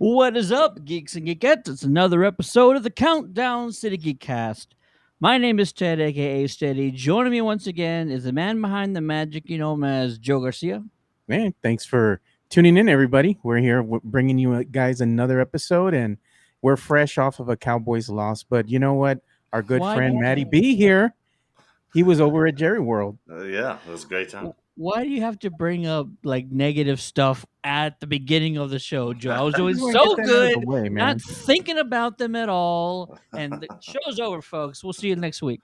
What is up, geeks and geekettes? It's another episode of the Countdown City Geekcast. My name is Ted, aka Steady. Joining me once again is the man behind the magic you know him as Joe Garcia. Man, thanks for tuning in, everybody. We're here bringing you guys another episode, and we're fresh off of a Cowboys loss. But you know what? Our good Why do friend you, Matty B here, he was over at Jerry World. Yeah, it was a great time. why do you have to bring up like negative stuff at the beginning of the show, Joe? I was I doing just want to get so that out of the good, way, not man. thinking about them at all, and the show's over, folks. We'll see you next week.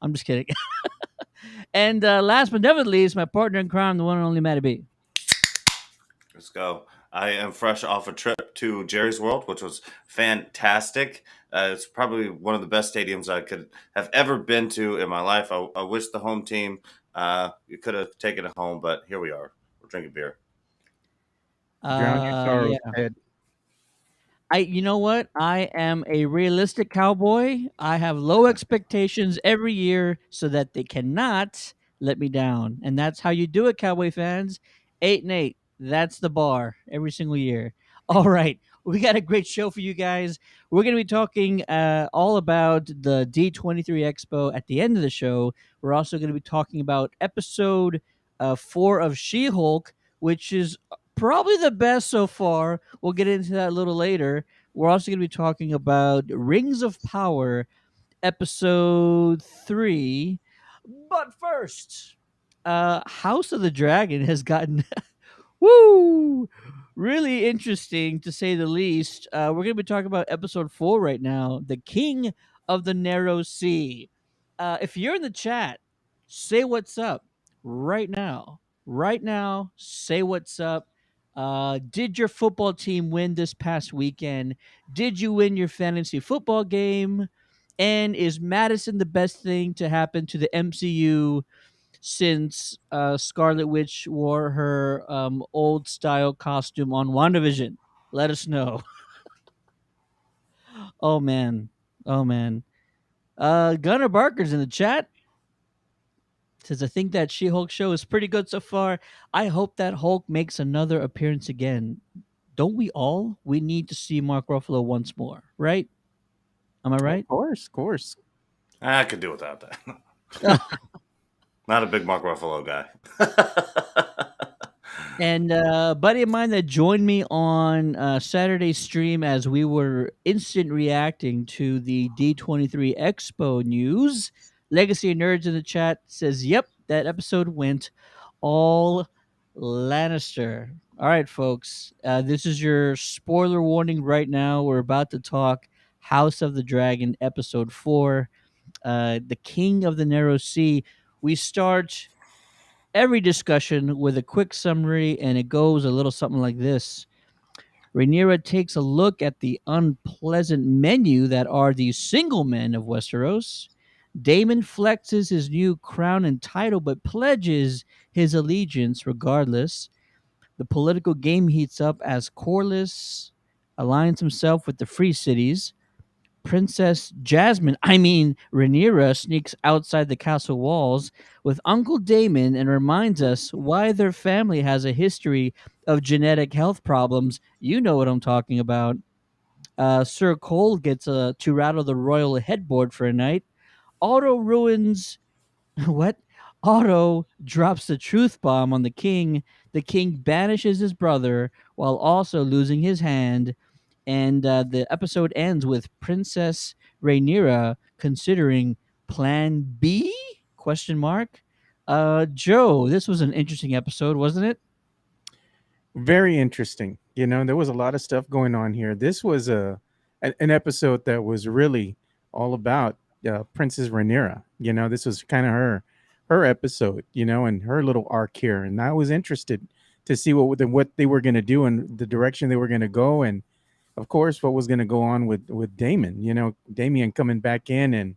I'm just kidding. And last but never least, my partner in crime, the one and only Matty B. Let's go. I am fresh off a trip to Jerry's World, which was fantastic. It's probably one of the best stadiums I could have ever been to in my life. I wish the home team you could have taken it home, but here we are. We're drinking beer. Drown your sorrows, Yeah. Ted. You know what? I am a realistic cowboy. I have low expectations every year so that they cannot let me down. And that's how you do it, cowboy fans. 8-8. That's the bar every single year. All right. We got a great show for you guys. We're going to be talking all about the D23 Expo at the end of the show. We're also going to be talking about episode 4 of She Hulk, which is probably the best so far. We'll get into that a little later. We're also going to be talking about Rings of Power, episode 3. But first, House of the Dragon has gotten woo really interesting to say the least. We're going to be talking about episode 4 right now, The King of the Narrow Sea. If you're in the chat, say what's up right now. Right now, say what's up. Did your football team win this past weekend? Did you win your fantasy football game? And is Madison the best thing to happen to the MCU since Scarlet Witch wore her old style costume on WandaVision? Let us know. Oh man. Oh man. Gunnar Barker's in the chat. Says, I think that She Hulk show is pretty good so far. I hope that Hulk makes another appearance again. Don't we all? We need to see Mark Ruffalo once more, right? Am I right? Of course. I could do without that. Not a big Mark Ruffalo guy. And a buddy of mine that joined me on Saturday's stream as we were instant reacting to the D23 Expo news, Legacy of Nerds in the chat says, yep, that episode went all Lannister. All right, folks, this is your spoiler warning right now. We're about to talk House of the Dragon, episode 4, The King of the Narrow Sea. We start every discussion with a quick summary, and it goes a little something like this. Rhaenyra takes a look at the unpleasant menu that are the single men of Westeros. Daemon flexes his new crown and title, but pledges his allegiance regardless. The political game heats up as Corlys aligns himself with the Free Cities. Princess Jasmine, I mean Rhaenyra, sneaks outside the castle walls with Uncle Damon and reminds us why their family has a history of genetic health problems. You know what I'm talking about. Sir Cole gets to rattle the royal headboard for a night. Otto ruins what? Otto drops the truth bomb on the king. The king banishes his brother while also losing his hand, and the episode ends with Princess Rhaenyra considering Plan B? Question mark. Joe, this was an interesting episode, wasn't it? Very interesting. There was a lot of stuff going on here. This was an episode that was really all about Princess Rhaenyra. This was kind of her episode, and her little arc here. And I was interested to see what they were going to do and the direction they were going to go, and of course what was going to go on with Damon. Damien coming back in, and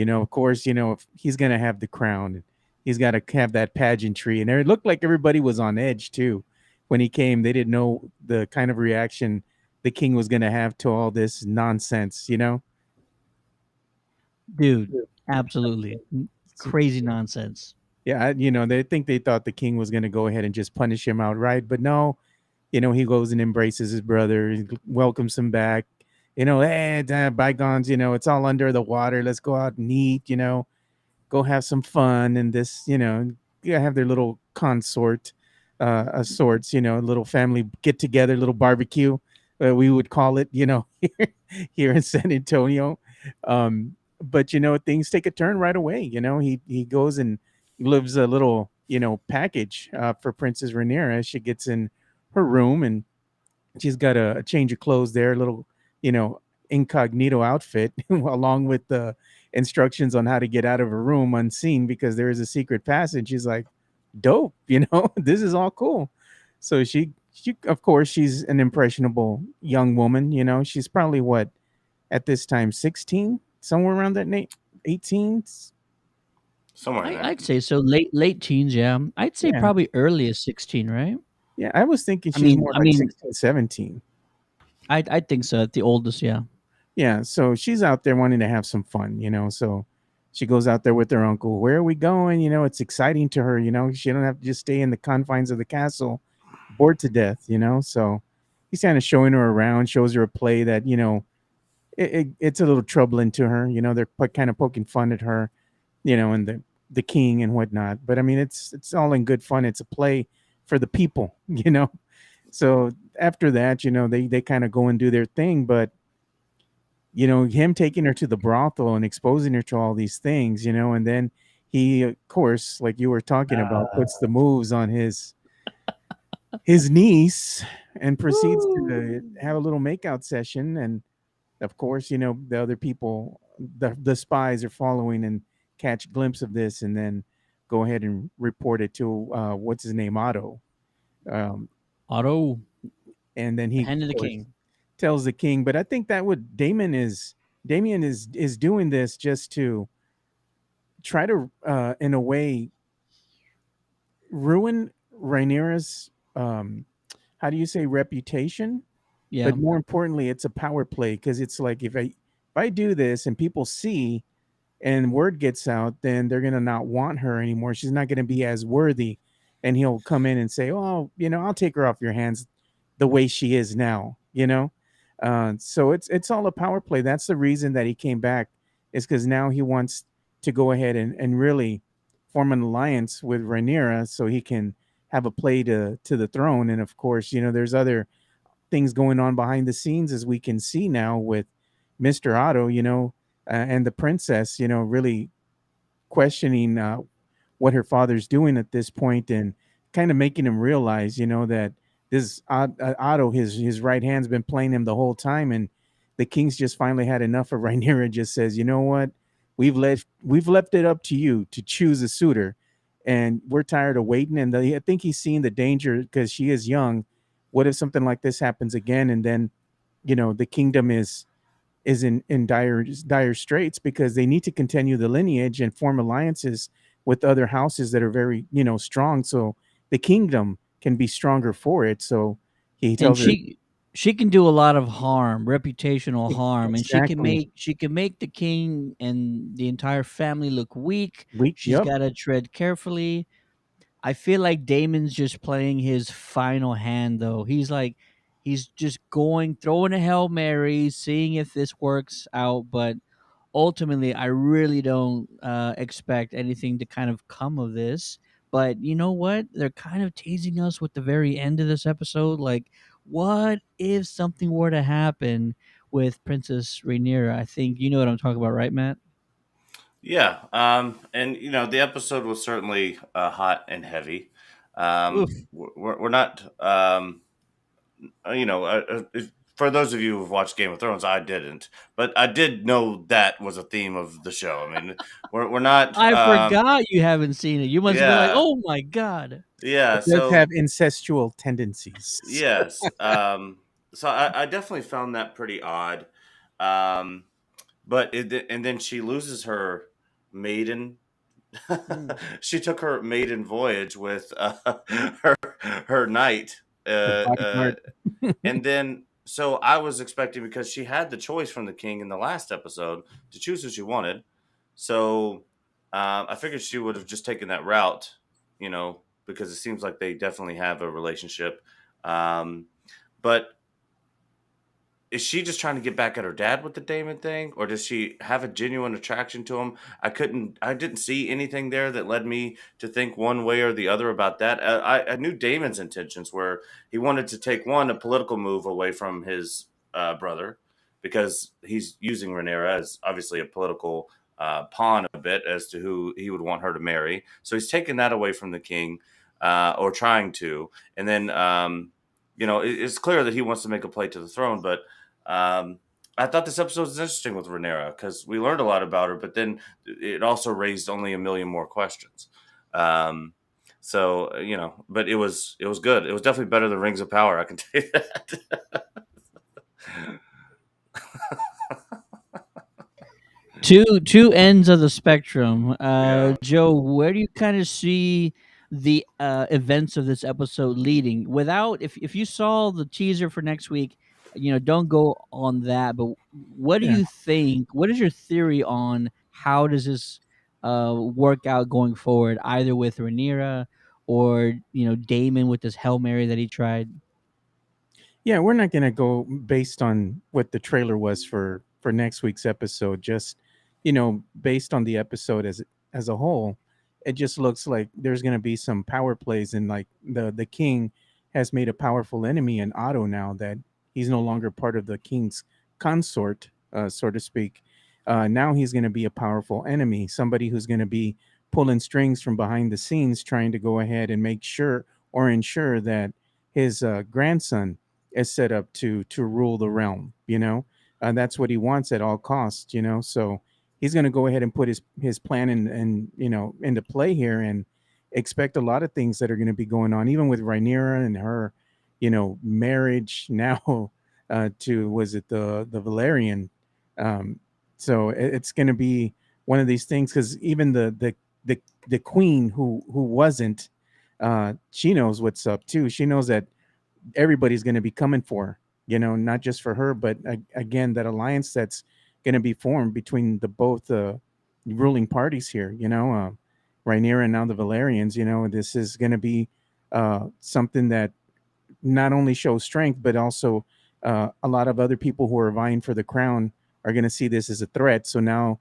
of course, if he's going to have the crown, he's got to have that pageantry, and it looked like everybody was on edge too when he came. They didn't know the kind of reaction the king was going to have to all this nonsense. Dude, absolutely. Crazy nonsense. Yeah, they thought the king was going to go ahead and just punish him outright, but no, he goes and embraces his brother, he welcomes him back. Hey, bygones, it's all under the water. Let's go out and eat, go have some fun. And this, yeah, have their little consort sorts, little family get together, little barbecue, we would call it, here in San Antonio. But things take a turn right away. He goes and lives a little, package for Princess Rhaenyra as she gets in her room, and she's got a change of clothes there, a little, you know, incognito outfit, along with the instructions on how to get out of a room unseen because there is a secret passage. She's like, dope, this is all cool. So she, of course, she's an impressionable young woman. She's probably what at this time 16, somewhere around that 18. Somewhere in I, there. I'd say so. Late teens, yeah. I'd say Yeah, probably early as 16, right? yeah. I was thinking I she's mean, more I like mean, 16, 17. I think so. At the oldest, yeah. Yeah, so she's out there wanting to have some fun, so she goes out there with her uncle. Where are we going? It's exciting to her, she don't have to just stay in the confines of the castle bored to death, so he's kind of showing her around, shows her a play that, it's a little troubling to her, they're kind of poking fun at her, and the king and whatnot. But I mean, it's all in good fun. It's a play for the people, so after that, they kind of go and do their thing. But him taking her to the brothel and exposing her to all these things, and then he, of course, like you were talking about, puts the moves on his niece and proceeds to Woo. have a little makeout session. And of course, the other people, the spies are following and catch glimpse of this, and then go ahead and report it to what's his name, Otto. Um, Otto, and then the he, hand of of the course, king. tells the king. But I think that what Damien is doing this just to try to, in a way, ruin Rhaenyra's, how do you say, reputation. Yeah. But more importantly, it's a power play, because it's like, if I do this and people see and word gets out, then they're gonna not want her anymore. She's not gonna be as worthy, and he'll come in and say, "Oh, I'll take her off your hands, the way she is now." So it's all a power play. That's the reason that he came back, is because now he wants to go ahead and really form an alliance with Rhaenyra, so he can have a play to the throne. And of course, there's other things going on behind the scenes, as we can see now with Mr. Otto, and the princess, really questioning what her father's doing at this point, and kind of making him realize, that this Otto, his right hand's been playing him the whole time, and the king's just finally had enough of Rhaenyra. Just says, you know what, we've left it up to you to choose a suitor, and we're tired of waiting. And I think he's seen the danger, because she is young. What if something like this happens again, and then the kingdom is in dire straits, because they need to continue the lineage and form alliances with other houses that are very, strong, so the kingdom can be stronger for it. So he And tells her, she can do a lot of harm, reputational harm, and exactly, she can make the king and the entire family look weak. weak. She's Yep. got to tread carefully. I feel like Damon's just playing his final hand, though. He's just throwing a Hail Mary, seeing if this works out. But ultimately, I really don't expect anything to kind of come of this. But you know what? They're kind of teasing us with the very end of this episode. Like, what if something were to happen with Princess Rhaenyra? I think you know what I'm talking about, right, Matt? Yeah, and the episode was certainly hot and heavy. Oof. We're not, for those of you who've watched Game of Thrones, I didn't, but I did know that was a theme of the show. I mean, we're not, I forgot you haven't seen it. You must have been like, yeah, "Oh my god." yeah. It does So have incestual tendencies. yes, so I definitely found that pretty odd. Um, and then she loses her maiden. Mm. She took her maiden voyage with her her knight, Her bodyguard. and then so I was expecting, because she had the choice from the king in the last episode to choose who she wanted. So I figured she would have just taken that route, because it seems like they definitely have a relationship. but is she just trying to get back at her dad with the Damon thing, or does she have a genuine attraction to him? I didn't see anything there that led me to think one way or the other about that. I knew Damon's intentions were he wanted to take a political move away from his brother because he's using Rhaenyra as obviously a political pawn a bit as to who he would want her to marry. So he's taking that away from the king, or trying to, and then. It's clear that he wants to make a play to the throne, but I thought this episode was interesting with Rhaenyra because we learned a lot about her, but then it also raised only a million more questions. Um, but it was good. It was definitely better than Rings of Power. I can tell you that. Two ends of the spectrum. Yeah. Joe, where do you kind of see the events of this episode leading? Without, if you saw the teaser for next week, don't go on that. But what do Yeah. you think? What is your theory on how does this work out going forward? Either with Rhaenyra or Damon with this Hail Mary that he tried. Yeah, we're not going to go based on what the trailer was for next week's episode. Just based on the episode as a whole, it just looks like there's going to be some power plays, and like the king has made a powerful enemy in Otto now that he's no longer part of the king's consort, so to speak. Now he's going to be a powerful enemy, somebody who's going to be pulling strings from behind the scenes, trying to go ahead and make sure or ensure that his grandson is set up to rule the realm. That's what he wants at all costs. So he's going to go ahead and put his plan into play here, and expect a lot of things that are going to be going on, even with Rhaenyra and her marriage now to, was it the Valerian. So it's going to be one of these things, because even the queen who wasn't, she knows what's up too. She knows that everybody's going to be coming for her, not just for her, but again, that alliance that's going to be formed between the both ruling parties here, Rhaenyra and now the Valerians. This is going to be something that not only shows strength, but also a lot of other people who are vying for the crown are going to see this as a threat. So now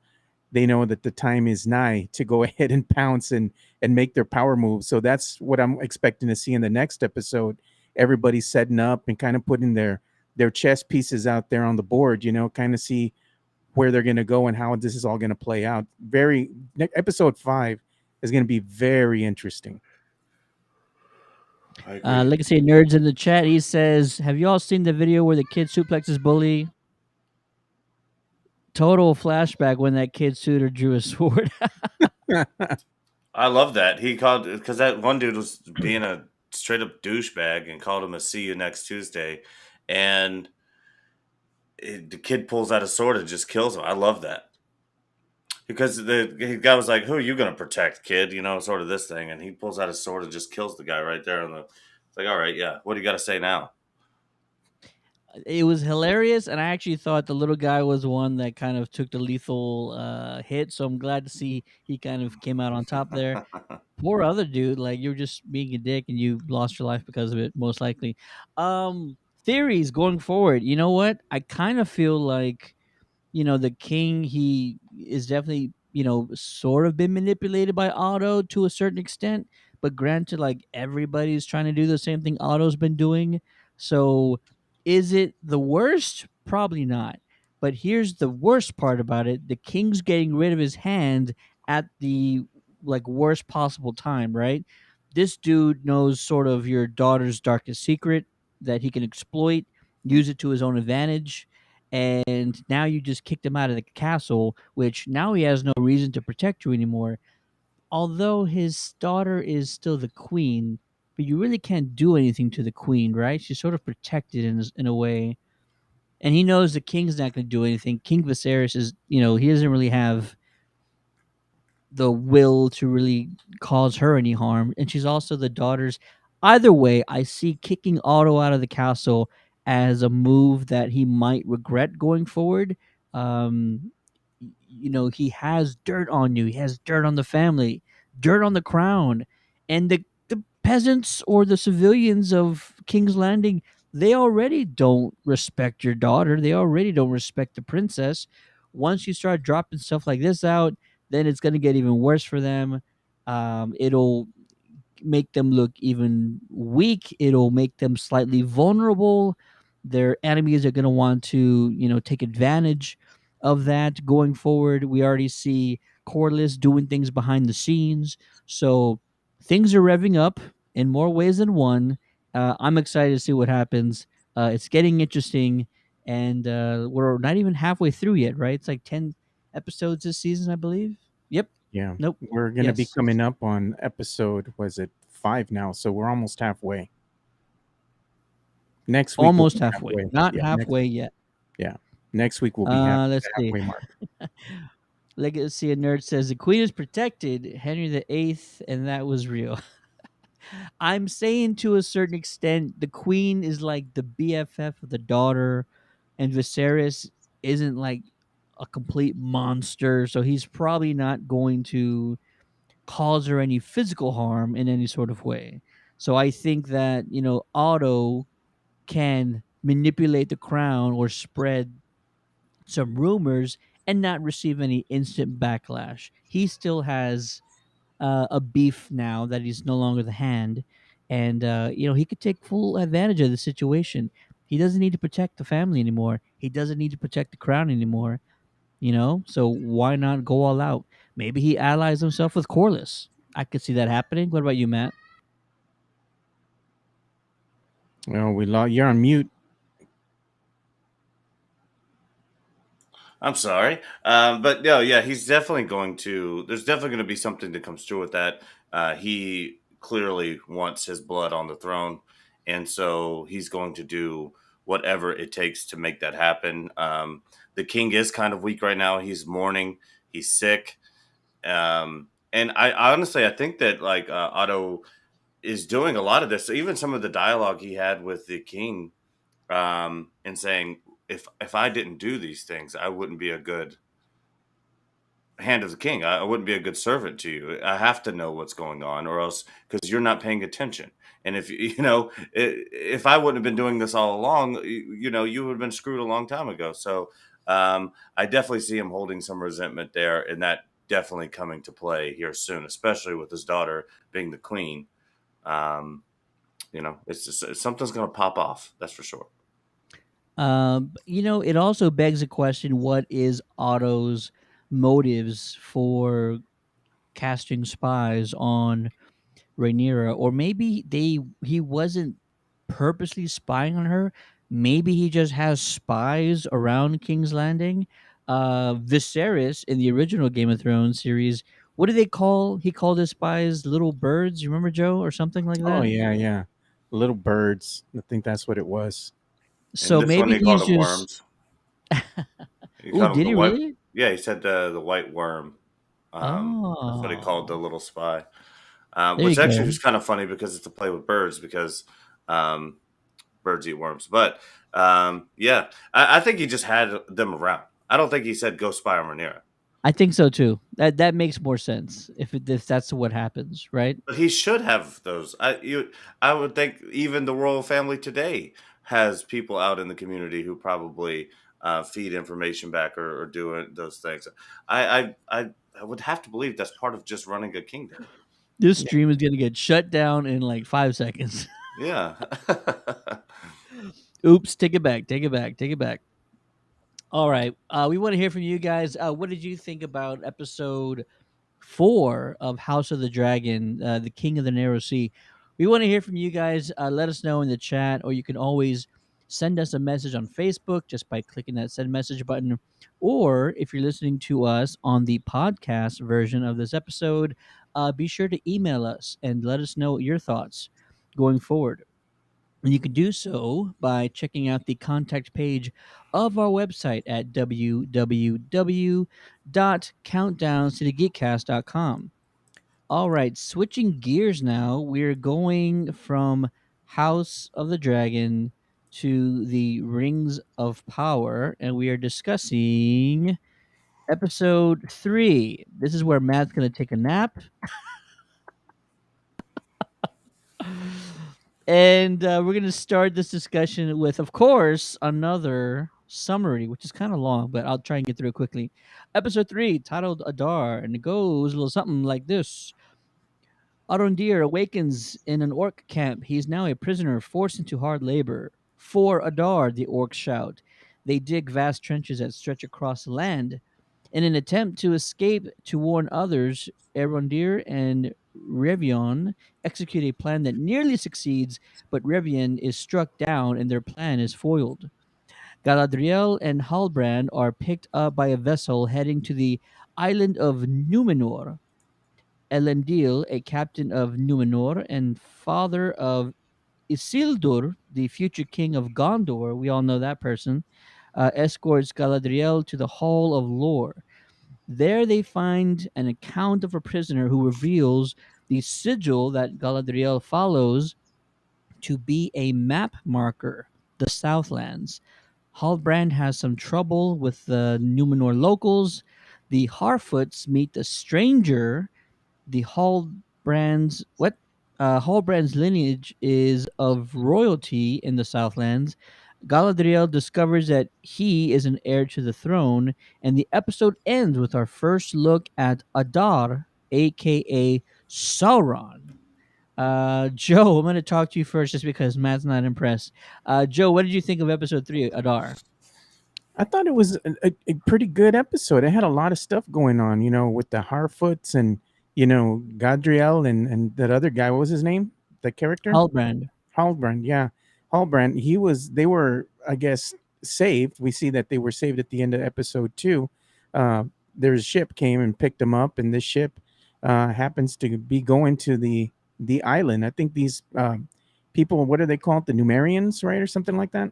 they know that the time is nigh to go ahead and pounce and make their power moves. So that's what I'm expecting to see in the next episode. Everybody's setting up and kind of putting their chess pieces out there on the board, kind of see where they're going to go and how this is all going to play out. Episode 5 is going to be very interesting. I agree. Legacy Nerds in the chat, he says, have you all seen the video where the kid suplexes bully? Total flashback when that kid suitor drew a sword. I love that. He called, because that one dude was being a straight up douchebag and called him a "see you next Tuesday," and the kid pulls out a sword and just kills him. I love that, because the guy was like, "Who are you gonna protect, kid?" Sort of this thing, and he pulls out a sword and just kills the guy right there. It's like, all right, yeah. What do you got to say now? It was hilarious, and I actually thought the little guy was one that kind of took the lethal hit. So I'm glad to see he kind of came out on top there. Poor other dude, like you're just being a dick and you lost your life because of it, most likely. Theories going forward. You know what? I kind of feel like the king, he is definitely sort of been manipulated by Otto to a certain extent, but granted, like everybody's trying to do the same thing Otto's been doing. So is it the worst? Probably not. But here's the worst part about it: the king's getting rid of his hand at the like worst possible time, right? This dude knows sort of your daughter's darkest secret that he can exploit, use it to his own advantage, and now you just kicked him out of the castle, which now he has no reason to protect you anymore. Although his daughter is still the queen, but you really can't do anything to the queen, right? She's sort of protected in a way. And he knows the king's not going to do anything. King Viserys is, he doesn't really have the will to really cause her any harm, and she's also the daughter's. Either way, I see kicking Otto out of the castle as a move that he might regret going forward. Um, he has dirt on you. He has dirt on the family, dirt on the crown, and the peasants or the civilians of King's Landing. they already don't respect your daughter. They already don't respect the princess. Once you start dropping stuff like this out, then it's going to get even worse for them. It'll make them look even weak. It'll make them slightly vulnerable. Their enemies are going to want to, take advantage of that going forward. We already see Corliss doing things behind the scenes. So things are revving up in more ways than one. I'm excited to see what happens. It's getting interesting, and we're not even halfway through yet, right? It's like 10 episodes this season, I believe. Yep. Yeah. Nope. We're going to be Yes. coming up on episode, was it 5 now? So we're almost halfway. Next week we'll Almost be halfway. halfway. Not Yeah, halfway yet. yeah. Next week we'll be the Let's see. halfway mark. Legacy of Nerd says the Queen is protected, Henry the Eighth, and that was real. I'm saying to a certain extent, the Queen is like the BFF of the daughter, and Viserys isn't like a complete monster, so he's probably not going to cause her any physical harm in any sort of way. So I think that, Otto can manipulate the crown or spread some rumors and not receive any instant backlash. He still has a beef now that he's no longer the hand, and he could take full advantage of the situation. He doesn't need to protect the family anymore. He doesn't need to protect the crown anymore. So why not go all out? Maybe he allies himself with Corliss. I could see that happening. What about you, Matt? Well, you're on mute. I'm sorry, but no, yeah, he's definitely going to. There's definitely going to be something that comes through with that. He clearly wants his blood on the throne, and so he's going to do whatever it takes to make that happen. The king is kind of weak right now. He's mourning. He's sick, and I honestly I think that like Otto is doing a lot of this. So even some of the dialogue he had with the king, and saying, if I didn't do these things, I wouldn't be a good hand of the king. I wouldn't be a good servant to you. I have to know what's going on, or else because you're not paying attention. And if if I wouldn't have been doing this all along, you would have been screwed a long time ago. So I definitely see him holding some resentment there, and that definitely coming to play here soon, especially with his daughter being the queen. Um, it's just something's going to pop off. That's for sure. It also begs a question: what is Otto's motives for casting spies on Rhaenyra? Or maybe he wasn't purposely spying on her. Maybe he just has spies around King's Landing. Viserys in the original Game of Thrones series, what do they call? He called his spies little birds. You remember, Joe, or something like Oh that? yeah, yeah. Little birds. I think that's what it was. And So this one maybe he called he's them just. worms. He Oh, called them did the he white. really? Yeah, he said the white worm. That's what he called the Oh, little spy. there you Which actually go. was kind of funny because it's a play with birds because um, birds eat worms. But yeah, I think he just had them around. I don't think he said go spy on Rhaenyra. I think so too. That makes more sense if that's what happens, right? But he should have those. I would think even the royal family today has people out in the community who probably feed information back or do those things. I would have to believe that's part of just running a kingdom. This Yeah. stream is gonna get shut down in like 5 seconds. Yeah. Oops, take it back, take it back, take it back. All right. We want to hear from you guys. What did you think about episode 4 of House of the Dragon, the King of the Narrow Sea? We want to hear from you guys. Let us know in the chat, or you can always send us a message on Facebook just by clicking that send message button. Or if you're listening to us on the podcast version of this episode, be sure to email us and let us know your thoughts going forward. And you can do so by checking out the contact page of our website at www.countdowncitygeekcast.com. All right, switching gears now, we're going from House of the Dragon to the Rings of Power, and we are discussing episode 3. This is where Matt's going to take a nap. And we're going to start this discussion with, of course, another summary, which is kind of long, but I'll try and get through it quickly. Episode 3, titled Adar, and it goes a little something like this. Arondir awakens in an orc camp. He is now a prisoner forced into hard labor. For Adar, the orcs shout. They dig vast trenches that stretch across the land. In an attempt to escape to warn others, Arondir and Revion execute a plan that nearly succeeds, but Revion is struck down and their plan is foiled. Galadriel and Halbrand are picked up by a vessel heading to the island of Numenor. Elendil, a captain of Numenor and father of Isildur, the future king of Gondor, we all know that person, escorts Galadriel to the Hall of Lore. There they find an account of a prisoner who reveals the sigil that Galadriel follows to be a map marker, the Southlands. Halbrand has some trouble with the Numenor locals. The Harfoots meet the stranger. The Hallbrand's lineage is of royalty in the Southlands. Galadriel discovers that he is an heir to the throne, and the episode ends with our first look at Adar, aka Sauron. Joe, I'm going to talk to you first just because Matt's not impressed. Joe, what did you think of episode 3, Adar? I thought it was a pretty good episode. It had a lot of stuff going on, with the Harfoots and Gadriel and that other guy. What was his name? The character? Halbrand. Halbrand, yeah. Halbrand. They were, I guess, saved. We see that they were saved at the end of episode 2. Their ship came and picked them up, and this ship happens to be going to the island. I think these people, what are they called? The Numerians, right, or something like that.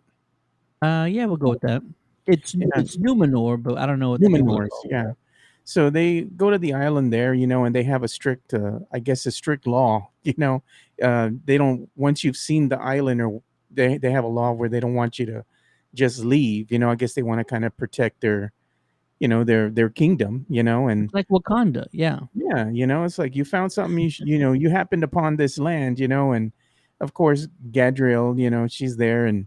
Yeah, we'll go with that. It's Yeah, it's Numenor, but I don't know what the people are Numenors. called. Yeah. So they go to the island there, and they have a strict, I guess, a strict law. They don't, once you've seen the island, or they have a law where they don't want you to just leave. I guess they want to kind of protect their kingdom. And It's like Wakanda, yeah. yeah, it's like you found something, you happened upon this land, and of course, Gadriel, she's there and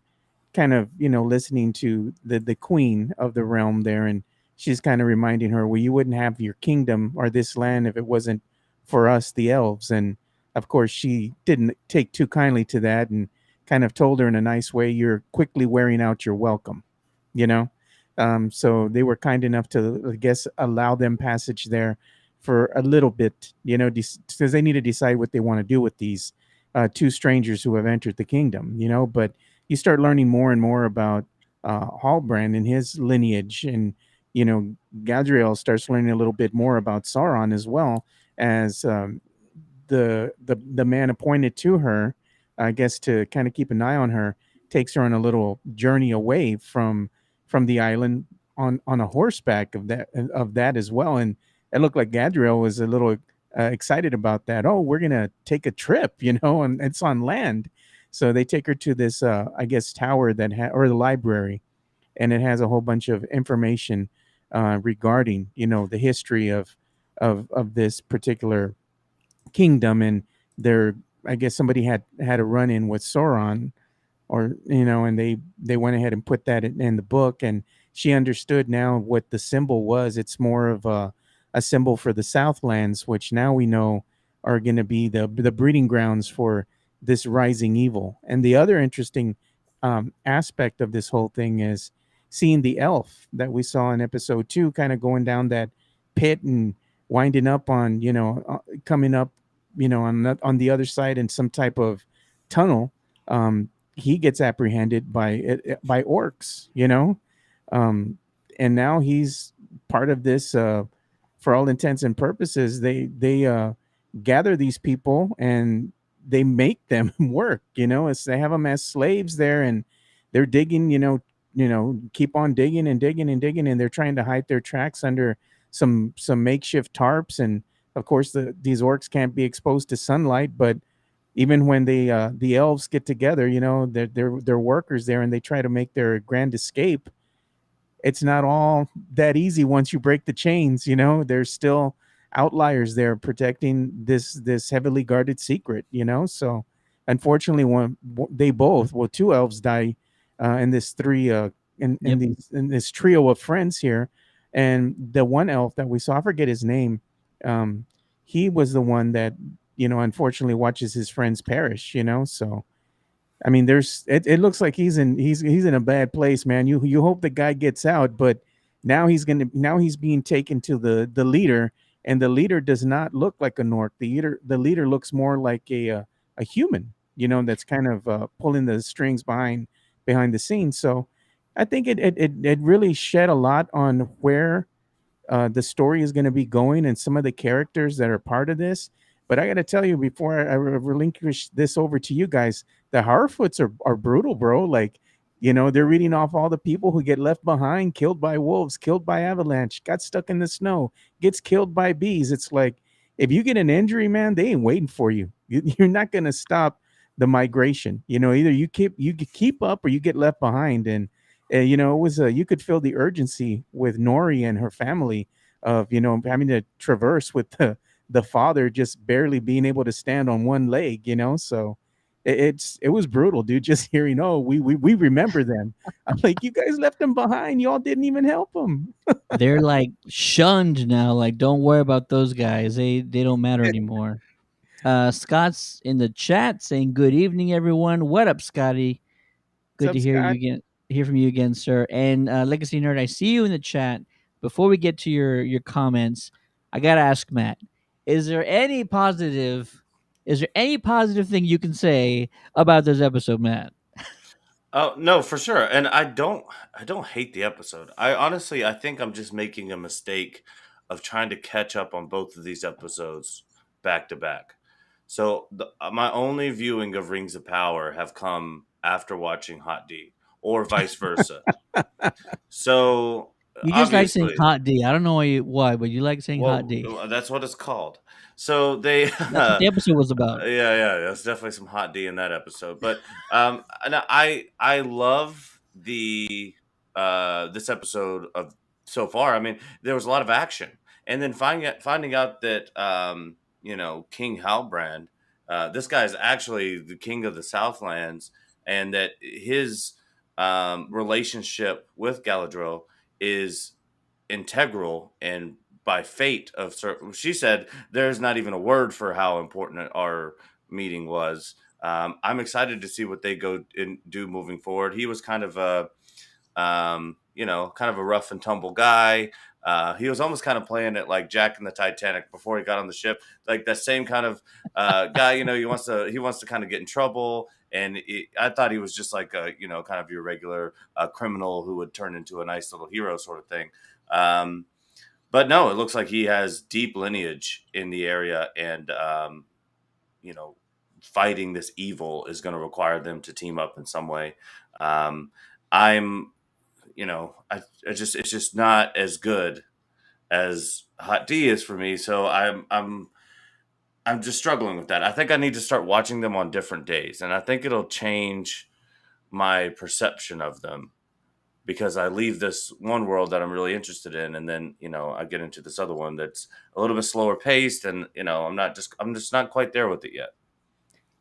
kind of, listening to the queen of the realm there, and she's kind of reminding her, well, you wouldn't have your kingdom or this land if it wasn't for us, the elves. And of course, she didn't take too kindly to that and kind of told her in a nice way, you're quickly wearing out your welcome, you know. So they were kind enough to, I guess, allow them passage there for a little bit, because they need to decide what they want to do with these two strangers who have entered the kingdom, But you start learning more and more about Halbrand and his lineage, and Gadriel starts learning a little bit more about Sauron as well as the man appointed to her, I guess, to kind of keep an eye on her, takes her on a little journey away from the island on a horseback of that as well. And it looked like Gadriel was a little excited about that. Oh, we're gonna take a trip, and it's on land. So they take her to this, I guess, tower or the library, and it has a whole bunch of information regarding, the history of this particular kingdom. And there, I guess, somebody had a run in with Sauron, or and they went ahead and put that in the book, and she understood now what the symbol was. It's more of a symbol for the Southlands, which now we know are going to be the breeding grounds for this rising evil. And the other interesting aspect of this whole thing is seeing the elf that we saw in episode 2 kind of going down that pit and winding up on, coming up, on the other side in some type of tunnel. He gets apprehended by orcs, um, and now he's part of this. For all intents and purposes, they gather these people and they make them work. As they have them as slaves there, and they're digging. Keep on digging and digging and digging, and they're trying to hide their tracks under some makeshift tarps. And of course, these orcs can't be exposed to sunlight, but even when the elves get together, they're workers there, and they try to make their grand escape. It's not all that easy once you break the chains. There's still outliers there protecting this heavily guarded secret. So unfortunately, they both, well, two elves die in this Yep. in this trio of friends here, and the one elf that we saw, I forget his name, um, he was the one that unfortunately watches his friends perish. So I mean, it looks like he's in a bad place, man. You hope the guy gets out, but now he's being taken to the leader, and the leader does not look like a Nork. The leader looks more like a human, that's kind of pulling the strings behind the scenes. So I think it really shed a lot on where the story is going to be going and some of the characters that are part of this. But I got to tell you, before I relinquish this over to you guys, the Harfoots are brutal, bro. Like, they're reading off all the people who get left behind, killed by wolves, killed by avalanche, got stuck in the snow, gets killed by bees. It's like, if you get an injury, man, they ain't waiting for you. You're not going to stop the migration. Either you keep up or you get left behind. And it was you could feel the urgency with Nori and her family of having to traverse with the father just barely being able to stand on one leg. So it was brutal, dude. Just hearing, oh, we remember them. I'm like, you guys left them behind. Y'all didn't even help them. They're like shunned now. Like, don't worry about those guys. They don't matter anymore. Scott's in the chat saying good evening, everyone. What up, Scotty? What's Good up, to hear you Scott? again. Hear from you again, sir. And Legacy Nerd, I see you in the chat. Before we get to your comments, I gotta ask Matt: Is there any positive? Is there any positive thing you can say about this episode, Matt? Oh no, for sure. And I don't hate the episode. I think I'm just making a mistake of trying to catch up on both of these episodes back to back. So my only viewing of Rings of Power have come after watching Hot D, or vice versa. So You just like saying obviously, hot D. I don't know why, but you like saying hot well, D. that's what it's called. So they That's what the episode was about. yeah, there's definitely some hot D in that episode. But and I love the this episode of so far. I mean, there was a lot of action, and then finding out that King Halbrand, this guy is actually the king of the Southlands, and that his relationship with Galadriel is integral and by fate of certain. She said there's not even a word for how important our meeting was. I'm excited to see what they go and do moving forward. He was kind of a kind of a rough and tumble guy. He was almost kind of playing it like Jack in the Titanic before he got on the ship, like that same kind of guy. He wants to kind of get in trouble, and I thought he was just like a kind of your regular criminal who would turn into a nice little hero sort of thing. Um, but no, it looks like he has deep lineage in the area, and you know, fighting this evil is going to require them to team up in some way. Um, I'm, I just it's just not as good as Hot D is for me. So I'm just struggling with that. I think I need to start watching them on different days, and I think it'll change my perception of them because I leave this one world that I'm really interested in, and then I get into this other one that's a little bit slower paced, and I'm just not quite there with it yet.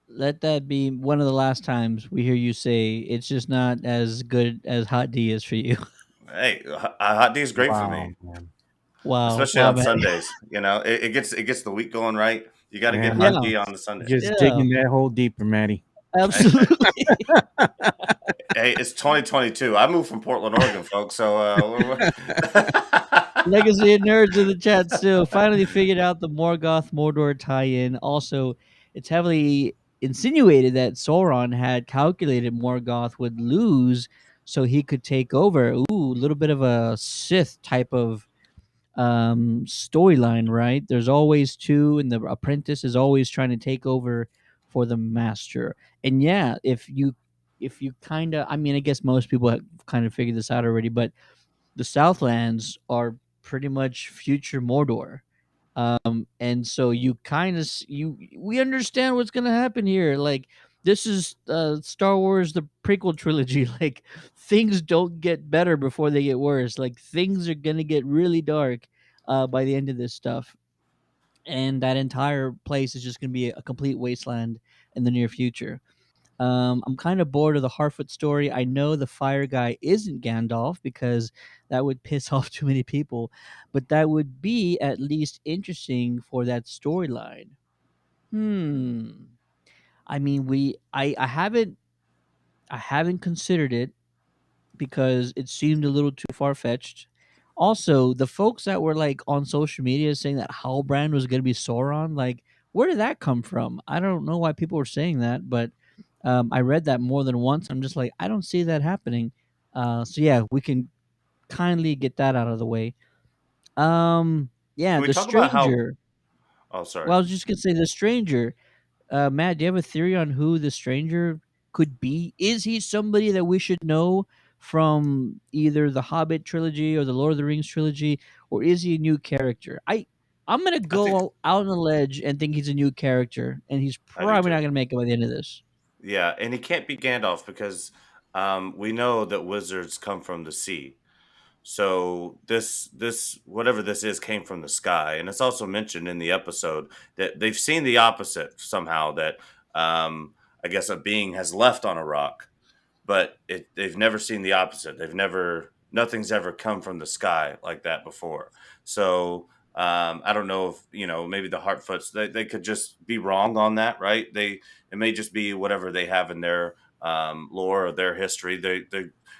Let that be one of the last times we hear you say it's just not as good as hot D is for you. Hey, Hot D is great for me, Wow, man. Wow. especially Wow, on man. Sundays. It gets the week going right. You got to get Man, Hot Yeah. D on the Sundays. just Yeah. digging that hole deeper, Maddie. Absolutely. Hey, it's 2022. I moved from Portland, Oregon, folks. So Legacy and nerds in the chat still finally figured out the Morgoth Mordor tie-in. Also, it's heavily insinuated that Sauron had calculated Morgoth would lose so he could take over. Ooh, a little bit of a Sith type of storyline, right? There's always two, and the apprentice is always trying to take over for the master. And yeah, if you kind of, I mean, I guess most people have kind of figured this out already, but the Southlands are pretty much future Mordor. And so you kind of you we understand what's gonna happen here. Like, this is Star Wars the prequel trilogy. Like, things don't get better before they get worse. Like, things are gonna get really dark by the end of this stuff. and that entire place is just going to be a complete wasteland in the near future. I'm kind of bored of the Harfoot story. I know the fire guy isn't Gandalf because that would piss off too many people, but that would be at least interesting for that storyline. Hmm. I mean, I haven't considered it because it seemed a little too far fetched. Also, the folks that were like on social media saying that Halbrand was going to be Sauron, like, where did that come from? I don't know why people were saying that, but I read that more than once. I'm just like, I don't see that happening. So yeah, we can kindly get that out of the way. Yeah, Can we the talk about how? stranger. Oh, sorry. Well, I was just gonna say the stranger. Matt, do you have a theory on who the stranger could be? Is he somebody that we should know from either the Hobbit trilogy or the Lord of the Rings trilogy, or is he a new character? I'm gonna I think go out on a ledge and think he's a new character, and he's I do probably not too. gonna make it by the end of this. Yeah, and he can't be Gandalf because we know that wizards come from the sea. So this whatever this is came from the sky, and it's also mentioned in the episode that they've seen the opposite somehow. That I guess a being has left on a rock, but they've never seen the opposite. They've never nothing's ever come from the sky like that before. So I don't know if maybe the Hartfoots they could just be wrong on that, right? It may just be whatever they have in their lore or their history.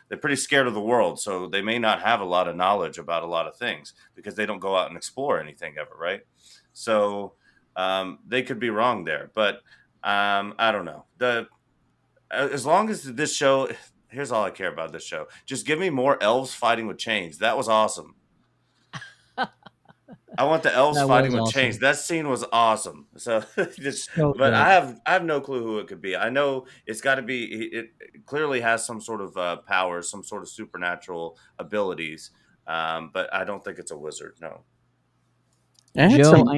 They're pretty scared of the world, so they may not have a lot of knowledge about a lot of things because they don't go out and explore anything ever, right? So they could be wrong there, but I don't know. The As long as this show, here's all I care about this show. Just give me more elves fighting with chains. That was awesome. I want the elves That fighting was with chains. awesome. That scene was awesome. So, So but good. I have no clue who it could be. I know it's got to be. It clearly has some sort of powers, some sort of supernatural abilities. But I don't think it's a wizard. No. I had Joe, some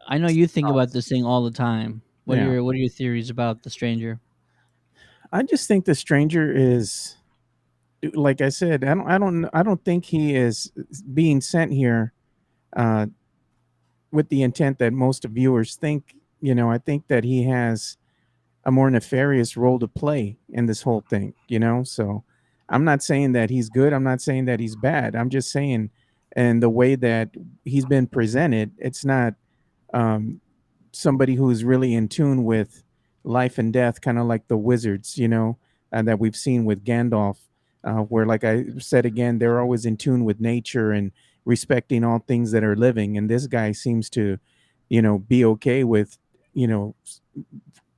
I know you think about thoughts. this thing all the time. Yeah, What are your theories about the stranger? I just think the stranger is, like I said, I don't think he is being sent here uh, with the intent that most viewers think. I think that he has a more nefarious role to play in this whole thing. So I'm not saying that he's good. I'm not saying that he's bad. I'm just saying, and the way that he's been presented, it's not um, somebody who's really in tune with life and death, kind of like the wizards, that we've seen with Gandalf, where, like I said again, they're always in tune with nature and respecting all things that are living. And this guy seems to, be okay with, you know,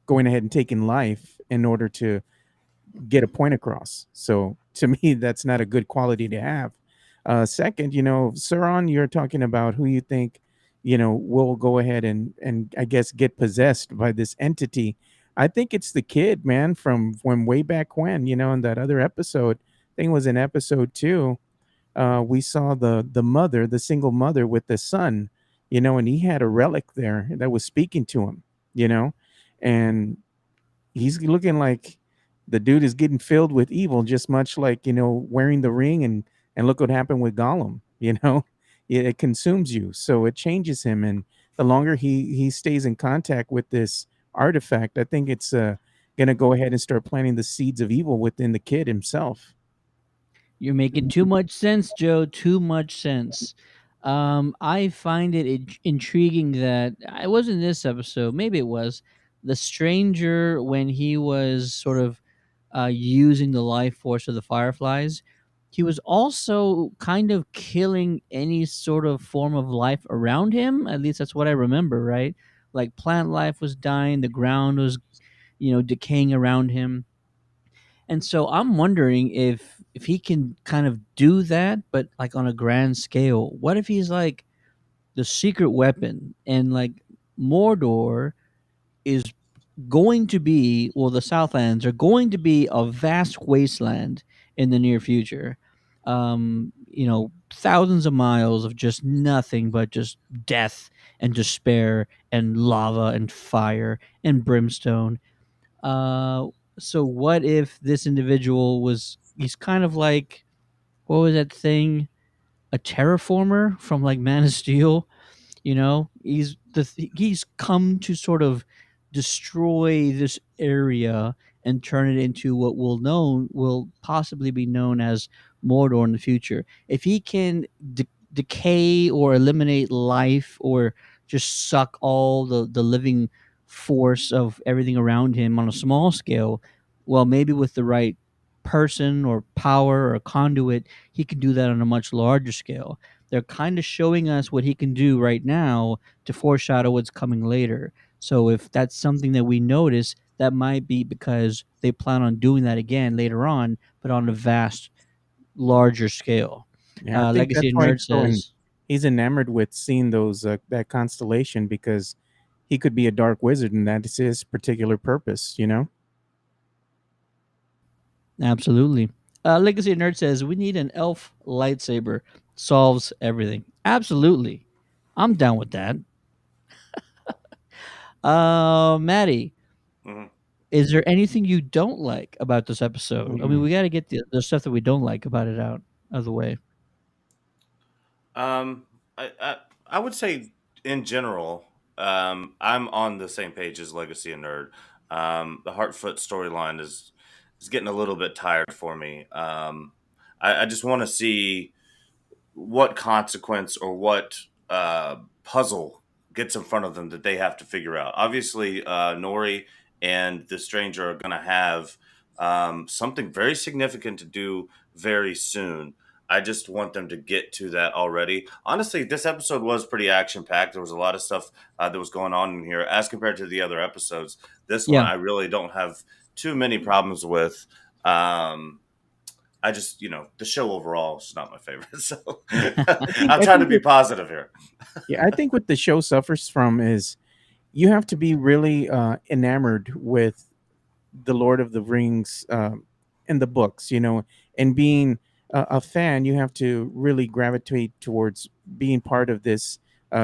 going ahead and taking life in order to get a point across. So to me, that's not a good quality to have. Second, Sauron, you're talking about who you think, will go ahead and I guess get possessed by this entity. I think it's the kid, man, from when way back when, in that other episode. I think it was in episode 2. We saw the mother, the single mother with the son, and he had a relic there that was speaking to him, and he's looking like the dude is getting filled with evil, just much like wearing the ring, and look what happened with Gollum. It consumes you, so it changes him, and the longer he stays in contact with this artifact, I think it's gonna go ahead and start planting the seeds of evil within the kid himself. You're making too much sense, Joe. Too much sense. I find it intriguing that I was in this episode. Maybe it was the stranger when he was sort of using the life force of the fireflies. He was also kind of killing any sort of form of life around him. At least that's what I remember. Right, like plant life was dying, the ground was decaying around him, and so I'm wondering if he can kind of do that, but like on a grand scale. What if he's like the secret weapon, and like Mordor is going to be, well, the Southlands are going to be a vast wasteland in the near future. Thousands of miles of just nothing but just death and despair and lava and fire and brimstone. uh, so what if this individual he's kind of like, what was that thing? A terraformer from like Man of Steel. He's come to sort of destroy this area and turn it into what will possibly be known as Mordor in the future. If he can decay or eliminate life or just suck all the living force of everything around him on a small scale, well, maybe with the right person or power or conduit, he can do that on a much larger scale. They're kind of showing us what he can do right now to foreshadow what's coming later. So if that's something that we notice, that might be because they plan on doing that again later on, but on a vast, larger scale. Yeah, I think Legacy that's of why Nerd says, he's enamored with seeing those that constellation because he could be a dark wizard and that is his particular purpose, you know? absolutely. Legacy of Nerd says, we need an elf lightsaber. Solves everything. Absolutely. I'm down with that. Maddie, Mhm. is there anything you don't like about this episode? I mean, Mm. we got to get the stuff that we don't like about it out of the way. Um, I would say in general, I'm on the same page as Legacy and Nerd. The Hartfoot storyline is getting a little bit tired for me. I just want to see what consequence or what puzzle gets in front of them that they have to figure out. Obviously, Nori and the stranger are going to have something very significant to do very soon. I just want them to get to that already. Honestly, this episode was pretty action packed. There was a lot of stuff that was going on in here as compared to the other episodes. This one, Yeah. I really don't have too many problems with. I just, the show overall is not my favorite. So I think I'm I trying to think be what positive here. yeah, I think what the show suffers from is you have to be really enamored with the Lord of the Rings in the books, you know, and being a fan, you have to really gravitate towards being part of this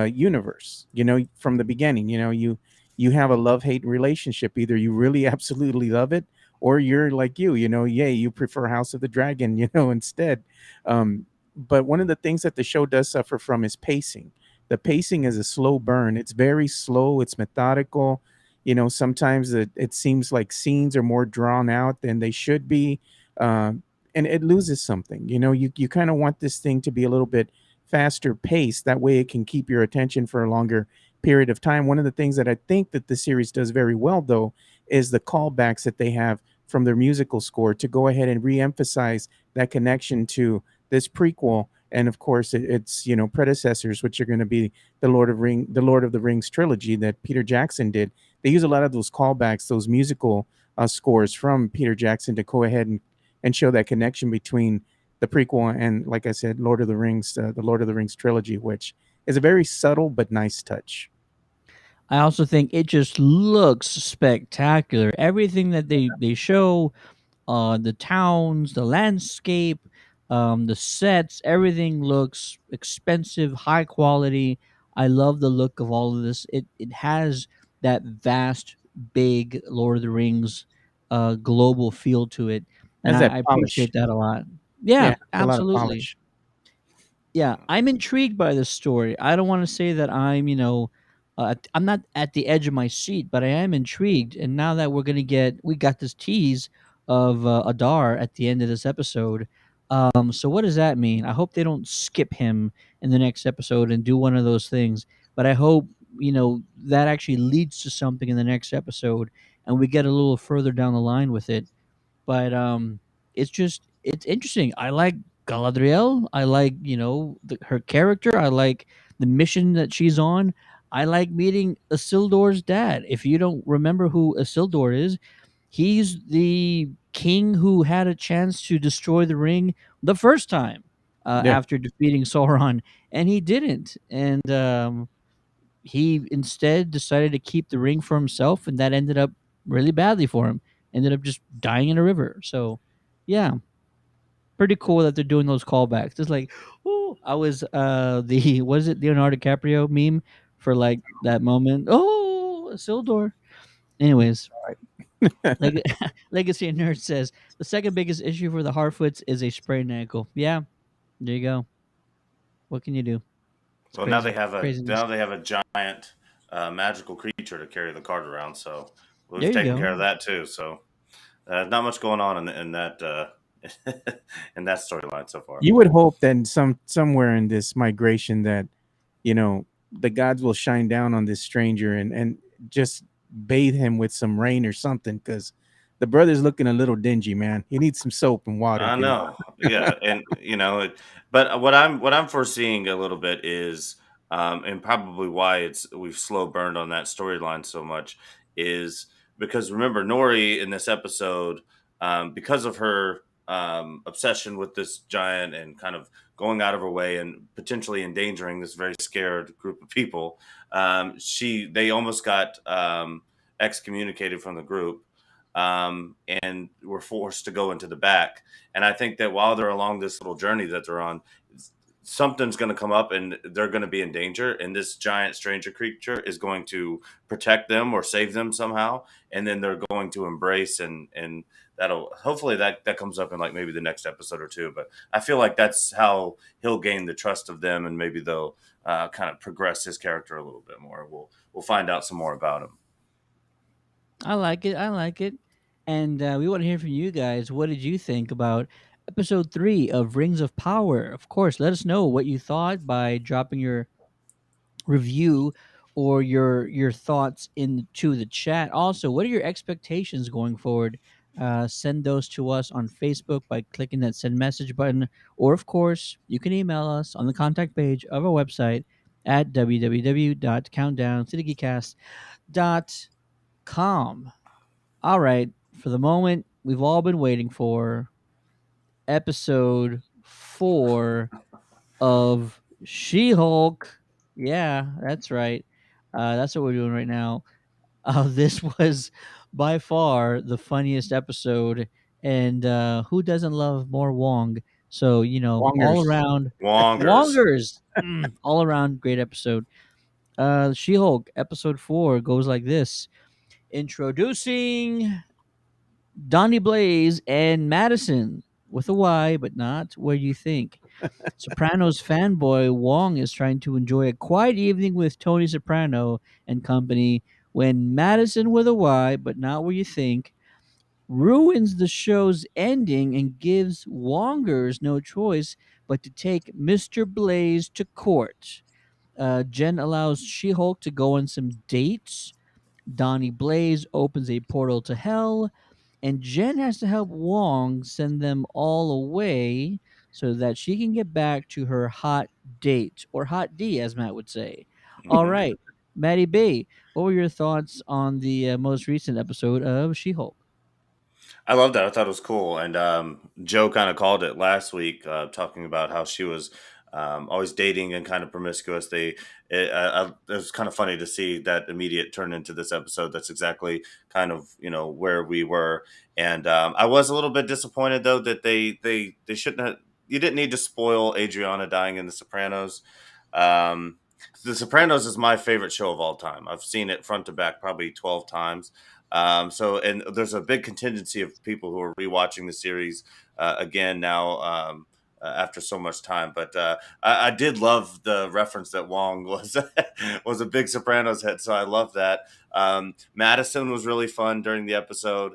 universe, you know, from the beginning. You know, you have a love hate relationship. Either you really absolutely love it, or you're like you know, yay, you prefer House of the Dragon, you know, instead. But one of the things that the show does suffer from is pacing. The pacing is a slow burn. It's very slow. It's methodical. You know, sometimes it seems like scenes are more drawn out than they should be, and it loses something. You know, you kind of want this thing to be a little bit faster paced. That way, it can keep your attention for a longer period of time. One of the things that I think that the series does very well, though, is the callbacks that they have from their musical score to go ahead and re-emphasize that connection to this prequel and of course it's predecessors, which are going to be the Lord of the Rings trilogy that Peter Jackson did. They use a lot of those callbacks, those musical scores from Peter Jackson to go ahead and show that connection between the prequel and, like I said, the Lord of the Rings trilogy, which is a very subtle but nice touch. I also think it just looks spectacular. Everything that they show, the towns, the landscape, the sets, everything looks expensive, high quality. I love the look of all of this. It has that vast, big Lord of the Rings global feel to it, and Has that I polish. appreciate that a lot. Yeah, Yeah, has a lot of absolutely. polish. Yeah, I'm intrigued by this story. I don't want to say that I'm not at the edge of my seat, but I am intrigued. And now that we got this tease of Adar at the end of this episode. So what does that mean? I hope they don't skip him in the next episode and do one of those things. But I hope that actually leads to something in the next episode, and we get a little further down the line with it. But it's interesting. I like Galadriel. I like her character. I like the mission that she's on. I like meeting Isildur's dad. If you don't remember who Isildur is, he's the king who had a chance to destroy the ring the first time Yeah. after defeating Sauron, and he didn't. And he instead decided to keep the ring for himself, and that ended up really badly for him. Ended up just dying in a river. So, yeah, pretty cool that they're doing those callbacks. Just like, oh, I was the was it Leonardo DiCaprio meme for like that moment. Oh, Sildor. Anyways, like Legacy of Nerd says, the second biggest issue for the Harfoots is a sprained ankle. Yeah, there you go. What can you do? It's Well, now crazy craziness. they have a giant magical creature to carry the cart around. So There we've you taken care go. of that too. So not much going on in that in that storyline so far. You would hope that somewhere in this migration that, the gods will shine down on this stranger and just bathe him with some rain or something, because the brother's looking a little dingy, man. He needs some soap and water, I know, yeah, and but what I'm foreseeing a little bit is, and probably why we've slow burned on that storyline so much is because remember Nori in this episode, because of her obsession with this giant and kind of going out of her way and potentially endangering this very scared group of people, they almost got excommunicated from the group, and were forced to go into the back. And I think that while they're along this little journey that they're on, something's going to come up and they're going to be in danger. And this giant stranger creature is going to protect them or save them somehow. And then they're going to embrace and that'll hopefully that comes up in like maybe the next episode or two. But I feel like that's how he'll gain the trust of them and maybe they'll kind of progress his character a little bit more. We'll find out some more about him. I like it. I like it. And we want to hear from you guys. What did you think about episode 3 of Rings of Power? Of course, let us know what you thought by dropping your review or your thoughts into the chat. Also, what are your expectations going forward? Send those to us on Facebook by clicking that send message button, or of course, you can email us on the contact page of our website at www.countdowntothegeekcast.com. All right, for the moment we've all been waiting for, episode 4 of She-Hulk. Yeah, that's right. That's what we're doing right now. This was by far the funniest episode, and who doesn't love more Wong? So all Wongers. around Wongers. Wongers, all around great episode. She-Hulk episode 4 goes like this: introducing Donnie Blaze and Madison with a Y, but not where you think. Sopranos fanboy Wong is trying to enjoy a quiet evening with Tony Soprano and company when Madison with a Y, but not where you think, ruins the show's ending and gives Wongers no choice but to take Mr. Blaze to court. Jen allows She Hulk to go on some dates. Donnie Blaze opens a portal to hell, and Jen has to help Wong send them all away so that she can get back to her hot date, or hot D, as Matt would say. All right, Maddie B, what were your thoughts on the most recent episode of She Hulk? I love that. I thought it was cool. And Joe kind of called it last week, talking about how she was always dating and kind of promiscuous. It was kind of funny to see that immediate turn into this episode. That's exactly kind of where we were. And I was a little bit disappointed though that they shouldn't have. You didn't need to spoil Adriana dying in The Sopranos. Um, the Sopranos is my favorite show of all time. I've seen it front to back probably 12 times. And there's a big contingency of people who are rewatching the series again now after so much time. But I did love the reference that Wong was was a big Sopranos head, so I love that. Madison was really fun during the episode.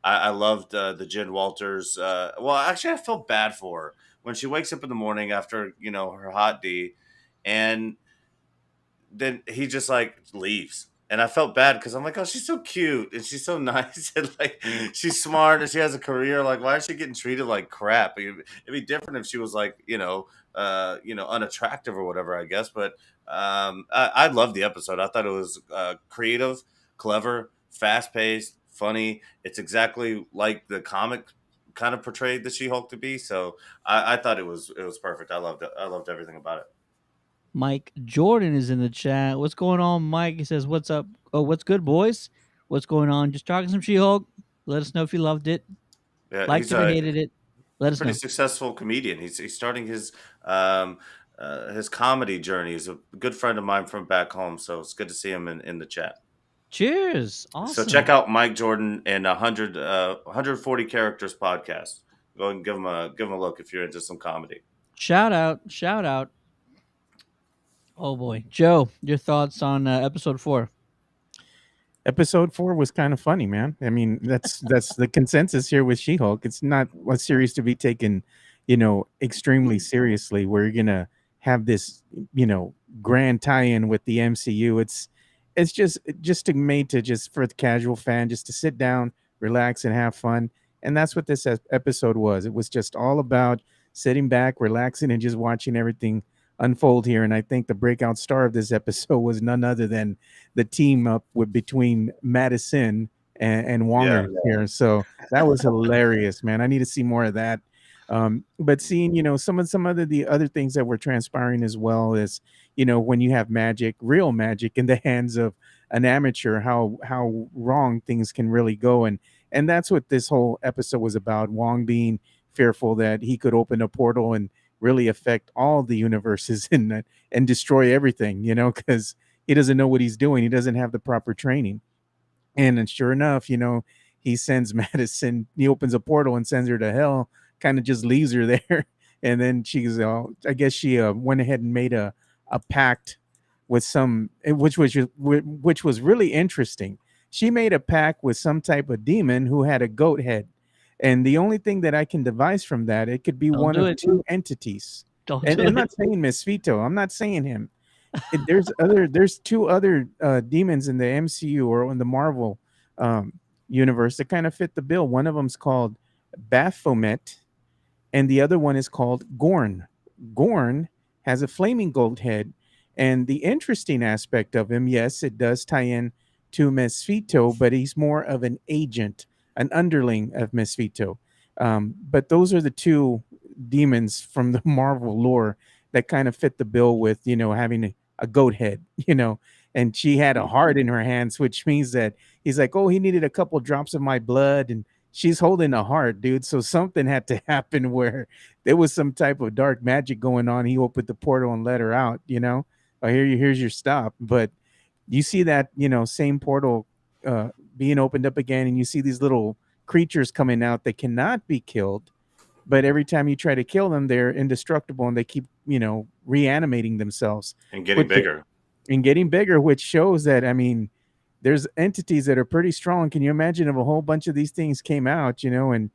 I loved the Jen Walters. Well, actually, I felt bad for her when she wakes up in the morning after her hot D, and then he just like leaves. And I felt bad because I'm like, oh, she's so cute and she's so nice and like she's smart and she has a career. Like, why is she getting treated like crap? It'd be different if she was like, unattractive or whatever, I guess. But I loved the episode. I thought it was creative, clever, fast paced, funny. It's exactly like the comic kind of portrayed the She-Hulk to be. So I thought it was perfect. I loved it. I loved everything about it. Mike Jordan is in the chat. What's going on, Mike? He says, "What's up? Oh, what's good, boys? What's going on? Just talking some She-Hulk. Let us know if you loved it, Yeah, liked he's it, or a hated it. Let us pretty know." successful comedian. He's starting um, his comedy journey. He's a good friend of mine from back home, so it's good to see him in the chat. Cheers! So check Awesome. out Mike Jordan and 140 characters podcast. Go and give him a look if you're into some comedy. Shout out! Shout out! Oh boy, Joe, your thoughts on episode 4? Episode 4 was kind of funny, man. I mean, that's the consensus here with She-Hulk. It's not a series to be taken, extremely seriously. Where you're gonna have this, grand tie-in with the MCU. It's just made to just for the casual fan, just to sit down, relax, and have fun. And that's what this episode was. It was just all about sitting back, relaxing, and just watching everything unfold here. And I think the breakout star of this episode was none other than the team up with between Madison and Yeah. Wonger here. So that was hilarious, man. I need to see more of that. But seeing, some other the other things that were transpiring as well is, when you have magic, real magic in the hands of an amateur, how wrong things can really go. And that's what this whole episode was about. Wong being fearful that he could open a portal and really affect all the universes and destroy everything, because he doesn't know what he's doing. He doesn't have the proper training. And then sure enough, he sends Madison, he opens a portal and sends her to hell, kind of just leaves her there. And then I guess she went ahead and made a pact with which was really interesting. She made a pact with some type of demon who had a goat head. And the only thing that I can devise from that, it could be Don't one do of it. two entities. Don't And do I'm not it. saying Misfito. I'm not saying him. There's two other demons in the MCU or in the Marvel um, universe that kind of fit the bill. One of them's called Baphomet, and the other one is called Gorn. Gorn has a flaming gold head, and the interesting aspect of him, yes, it does tie in to Mesfito, but he's more of an agent, an underling of Mesfito. But those are the two demons from the Marvel lore that kind of fit the bill with having a goat head, and she had a heart in her hands, which means that he's like, oh, he needed a couple drops of my blood, and she's holding a heart, dude. So something had to happen where there was some type of dark magic going on. He opened the portal and let her out, Oh, here's your stop. But you see that, same portal uh, being opened up again, and you see these little creatures coming out that cannot be killed. But every time you try to kill them, they're indestructible and they keep, reanimating themselves, And getting which bigger. and getting bigger, which shows that, I mean, there's entities that are pretty strong. Can you imagine if a whole bunch of these things came out, and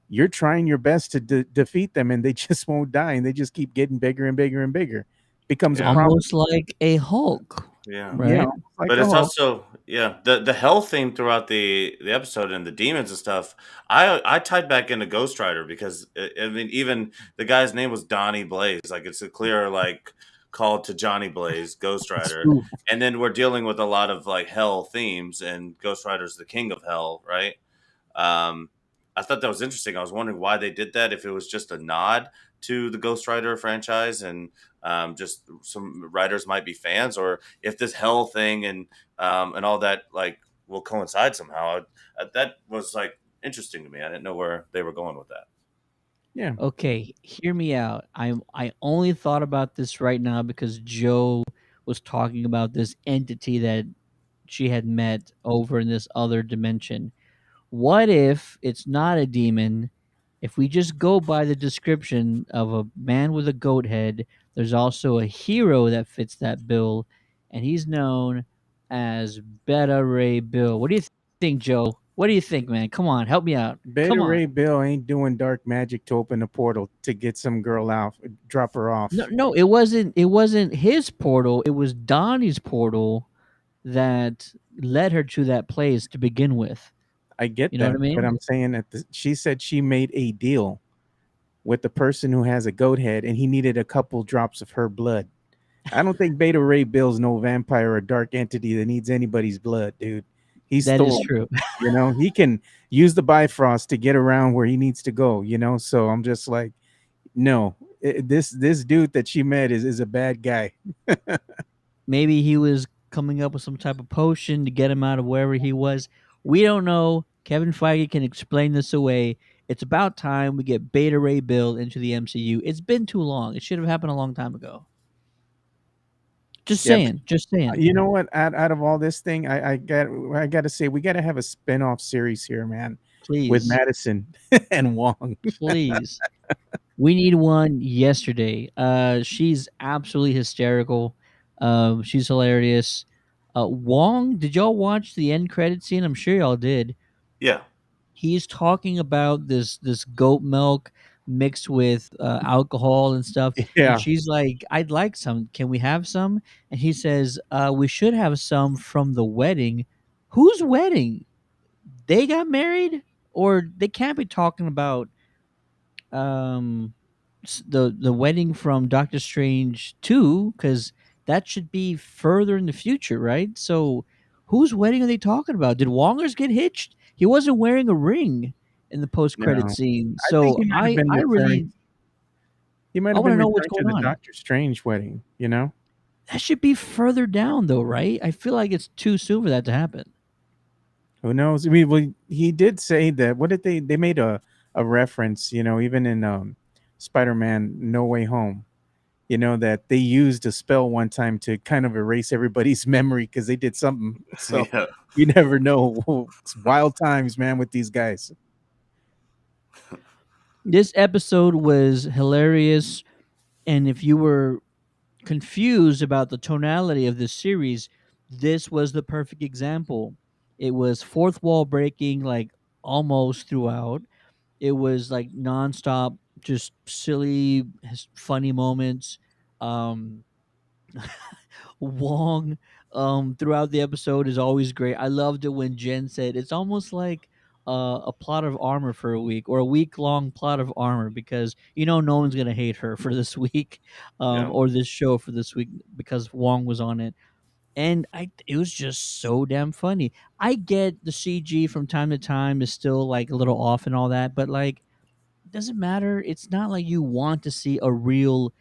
you're trying your best to defeat them and they just won't die and they just keep getting bigger and bigger and bigger? Becomes a Yeah. problem. Almost like a Hulk, Yeah. Yeah, right? like But a it's Hulk. also, yeah, the hell theme throughout the episode and the demons and stuff. I tied back into Ghost Rider because I mean, even the guy's name was Donnie Blaze. Like, it's a clear like call to Johnny Blaze, Ghost Rider. Oof. And then we're dealing with a lot of like hell themes, and Ghost Rider's the king of hell, right? Um, I thought that was interesting. I was wondering why they did that. If it was just a nod to the Ghost Rider franchise, and just some writers might be fans, or if this hell thing and all that like will coincide somehow. That was like interesting to me. I didn't know where they were going with that. Yeah. Okay, hear me out. I only thought about this right now because Joe was talking about this entity that she had met over in this other dimension. What if it's not a demon? If we just go by the description of a man with a goat head, there's also a hero that fits that bill, and he's known as Beta Ray Bill. What do you think, Joe? What do you think, man? Come on, help me out. Come Beta on. Ray Bill ain't doing dark magic to open a portal to get some girl out, drop her No, off. no, it wasn't. It wasn't his portal. It was Donnie's portal that led her to that place to begin with. I get You know what that, I but mean? I'm saying that she said she made a deal with the person who has a goat head and he needed a couple drops of her blood. I don't think Beta Ray Bill's no vampire or dark entity that needs anybody's blood, dude. He's That is Thor. true. He can use the Bifrost to get around where he needs to go, So I'm just like, no, this dude that she met is a bad guy. Maybe he was coming up with some type of potion to get him out of wherever he was. We don't know. Kevin Feige can explain this away. It's about time we get Beta Ray Bill into the MCU. It's been too long. It should have happened a long time ago. Just Yeah, saying. Just saying. you know what? Out of all this thing, I got to say we got to have a spin-off series here, man, with Please. Madison and Wong. Please. We need one yesterday. She's absolutely hysterical. She's hilarious. Wong, did y'all watch the end credit scene? I'm sure y'all did. Yeah. He's talking about this goat milk mixed with alcohol and stuff, and Yeah. she's like, "I'd like some. Can we have some?" And he says, "We should have some from the wedding." Whose wedding? They got married, or they can't be talking about um the wedding from Doctor Strange 2, because that should be further in the future, right? So whose wedding are they talking about? Did Wongers get hitched? He wasn't wearing a ring in the post credit No. scene. I think So he might have I been I referring really he might I have want been to know what's referring to going the on. Doctor Strange wedding, you know? That should be further down though, right? I feel like it's too soon for that to happen. Who knows? I mean, well, he did say that. What did they made a reference, even in Spider-Man No Way Home, that they used a spell one time to kind of erase everybody's memory because they did something. So Yeah. you never know. It's wild times, man, with these guys. This episode was hilarious, and if you were confused about the tonality of this series, this was the perfect example. It was fourth wall breaking, like almost throughout. It was like nonstop, just silly, funny moments. Um, Wong, throughout the episode is always great. I loved it when Jen said it's almost like a plot of armor for a week, or a week long plot of armor, because no one's gonna hate her for this week, Yeah. or this show for this week, because Wong was on it. And it was just so damn funny. I get the CG from time to time is still like a little off and all that, but like, doesn't matter. It's not like you want to see a real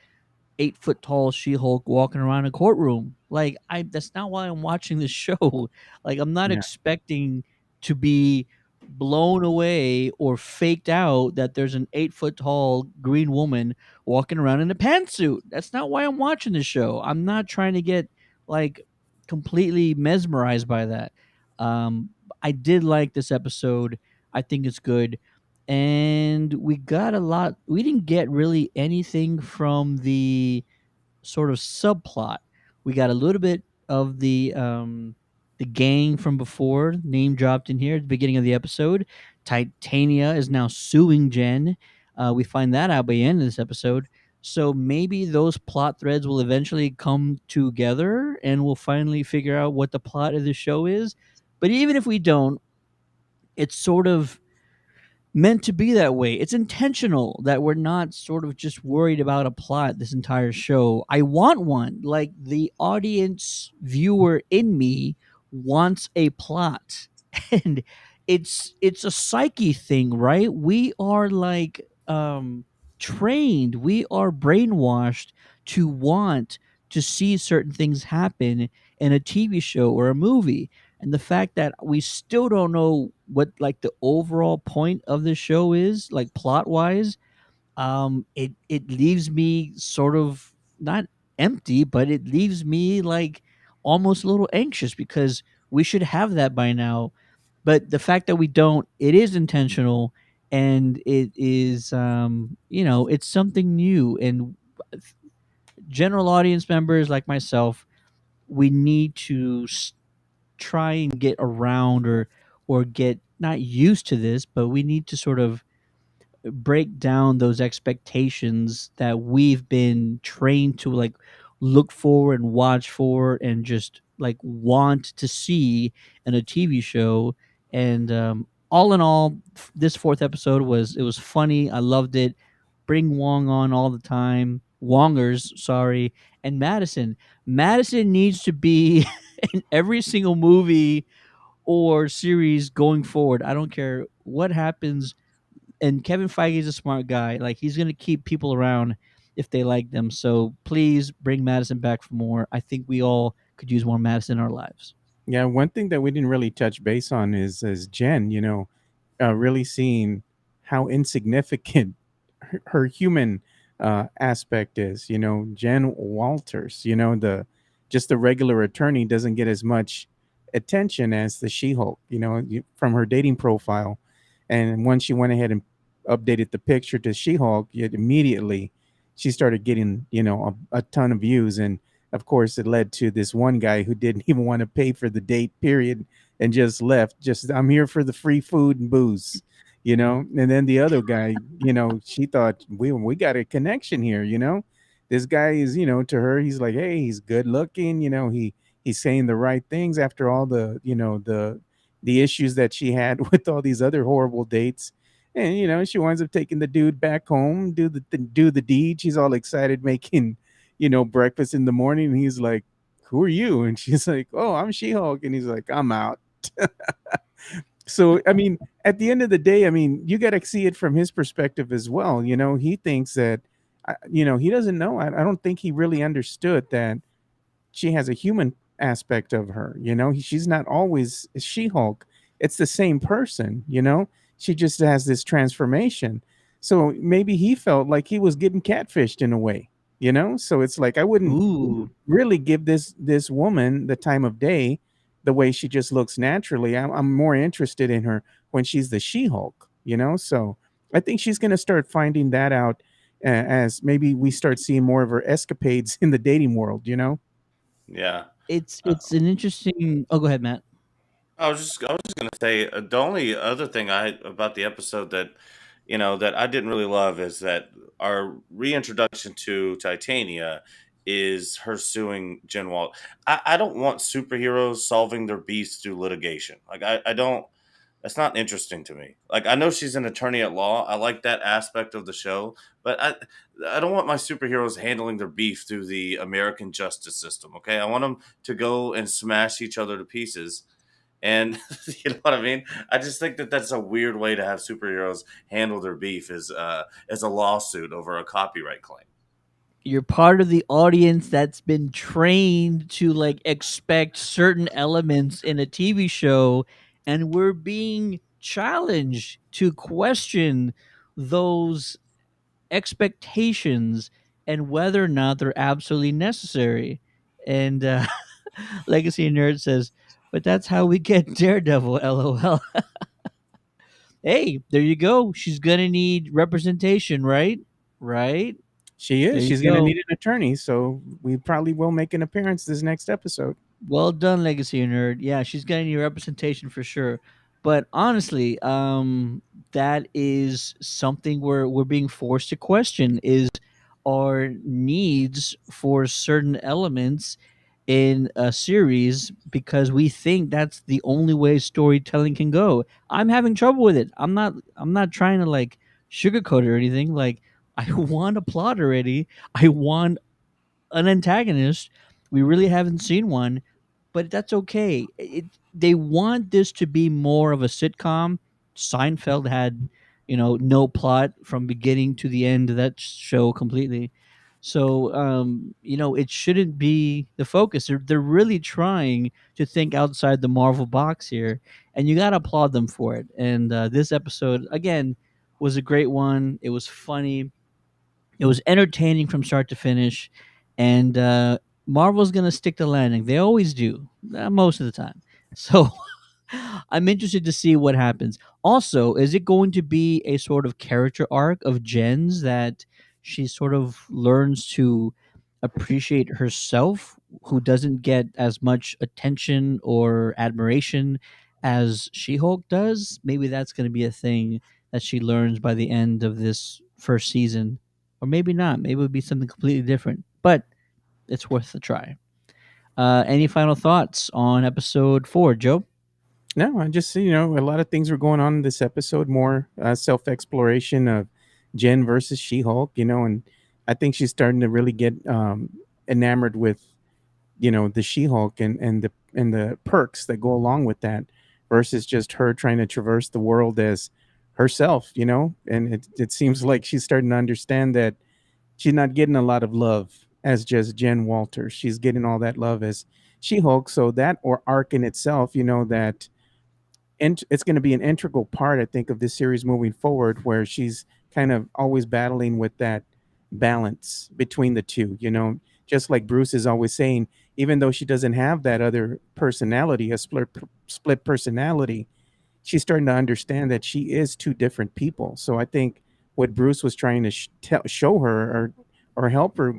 8 foot tall She-Hulk walking around a courtroom. Like, I that's not why I'm watching this show. Like, I'm not Yeah. expecting to be blown away or faked out that there's an 8 foot tall green woman walking around in a pantsuit. That's not why I'm watching this show. I'm not trying to get like completely mesmerized by that. Um, I did like this episode. I think it's good, and we got a lot. We didn't get really anything from the sort of subplot. We got a little bit of the gang from before, name dropped in here at the beginning of the episode. Titania is now suing Jen. We find that out by the end of this episode. So maybe those plot threads will eventually come together, and we'll finally figure out what the plot of the show is. But even if we don't, it's sort of meant to be that way. It's intentional that we're not sort of just worried about a plot this entire show. I want one. Like, the audience viewer in me wants a plot. And it's a psyche thing, right? We are like trained, we are brainwashed to want to see certain things happen in a TV show or a movie, and the fact that we still don't know what like the overall point of the show is, like plot wise, it leaves me sort of not empty, but it leaves me like almost a little anxious, because we should have that by now. But the fact that we don't, it is intentional, and it is it's something new. And general audience members like myself, we need to try and get around, or get not used to this, but we need to sort of break down those expectations that we've been trained to like look for and watch for and just like want to see in a TV show. And all in all, this fourth episode was funny. I loved it. Bring Wong on all the time. Wongers, sorry. And Madison. Madison needs to be in every single movie or series going forward. I don't care what happens. And Kevin Feige is a smart guy. Like, he's gonna keep people around if they like them. So please bring Madison back for more. I think we all could use more Madison in our lives. Yeah, one thing that we didn't really touch base on is Jen, really seeing how insignificant her human aspect is. Jen Walters, the just the regular attorney doesn't get as much attention as the She-Hulk, from her dating profile. And once she went ahead and updated the picture to She-Hulk, immediately she started getting, a ton of views. And of course, it led to this one guy who didn't even want to pay for the date, period, and just left. Just, I'm here for the free food and booze, you know. And then the other guy, she thought we got a connection here, you know. This guy is, to her, he's like, hey, he's good looking, he's saying the right things after all the, the issues that she had with all these other horrible dates. And she winds up taking the dude back home, do the deed. She's all excited, making breakfast in the morning. And he's like, who are you? And she's like, oh, I'm She-Hulk. And he's like, I'm out. So I mean, at the end of the day, I mean, you got to see it from his perspective as well. He thinks that he doesn't know. I don't think he really understood that she has a human aspect of her. She's not always She-Hulk. It's the same person. She just has this transformation. So maybe he felt like he was getting catfished in a way. So it's like, I wouldn't Ooh, really give this woman the time of day the way she just looks naturally. I'm more interested in her when she's the She-Hulk. So I think she's going to start finding that out, as maybe we start seeing more of her escapades in the dating world. Yeah. Uh, it's an interesting. Oh, go ahead, Matt. I was just gonna say, the only other thing I about the episode that that I didn't really love is that our reintroduction to Titania is her suing Jen Walt. I don't want superheroes solving their beefs through litigation. Like I don't. That's not interesting to me. Like I know she's an attorney at law. I like that aspect of the show, but I don't want my superheroes handling their beef through the American justice system. Okay, I want them to go and smash each other to pieces. And you know what I mean? I just think that that's a weird way to have superheroes handle their beef, is as a lawsuit over a copyright claim. You're part of the audience that's been trained to like expect certain elements in a TV show, and we're being challenged to question those expectations and whether or not they're absolutely necessary. And Legacy Nerd says, but that's how we get Daredevil, lol. Hey, there you go. She's gonna need representation, right? Right? She There is. you She's going to go. need an attorney, so we probably will make an appearance this next episode. Well done, Legacy Nerd. Yeah, she's getting your representation for sure. But honestly, that is something we're being forced to question is our needs for certain elements in a series because we think that's the only way storytelling can go. I'm having trouble with it. I'm not trying to like sugarcoat it or anything. Like I want a plot already. I want an antagonist. We really haven't seen one, but that's okay. They want this to be more of a sitcom. Seinfeld had, no plot from beginning to the end of that show completely. So, it shouldn't be the focus. They're really trying to think outside the Marvel box here, and you got to applaud them for it. And this episode, again, was a great one. It was funny. It was entertaining from start to finish, and Marvel's gonna stick the landing. They always do, most of the time. So I'm interested to see what happens. Also, is it going to be a sort of character arc of Jen's that she sort of learns to appreciate herself, who doesn't get as much attention or admiration as She-Hulk does? Maybe that's going to be a thing that she learns by the end of this first season, or maybe not. Maybe it would be something completely different. But it's worth a try. Any final thoughts on episode 4, Joe? No, I just, a lot of things were going on in this episode, more self exploration of Jen versus She Hulk, and I think she's starting to really get enamored with, the She Hulk and the perks that go along with that versus just her trying to traverse the world as herself, and it seems like she's starting to understand that she's not getting a lot of love as just Jen Walters. She's getting all that love as She Hulk. So that or arc in itself, that and it's going to be an integral part, I think, of this series moving forward, where she's kind of always battling with that balance between the two. Just like Bruce is always saying, even though she doesn't have that other personality, a split personality, she's starting to understand that she is two different people. So I think what Bruce was trying to show her or help her,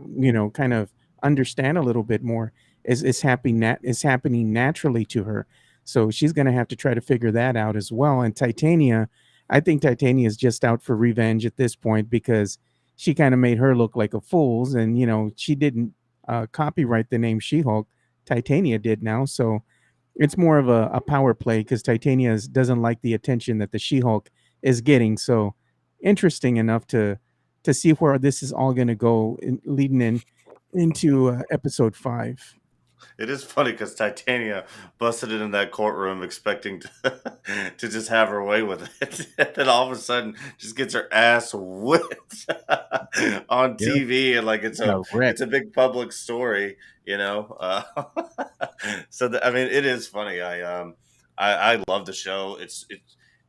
kind of understand a little bit more is happening naturally to her. So she's going to have to try to figure that out as well. And Titania, I think Titania is just out for revenge at this point because she kind of made her look like a fool's, and she didn't copyright the name She-Hulk. Titania did now, so it's more of a power play because Titania doesn't like the attention that the She-Hulk is getting. So interesting enough to see where this is all going to go leading into episode 5. It is funny because Titania busted in that courtroom expecting to just have her way with it. And then all of a sudden just gets her ass whipped on Yep. TV, and like Got wrecked. it's a big public story, you know. I mean, it is funny. I love the show.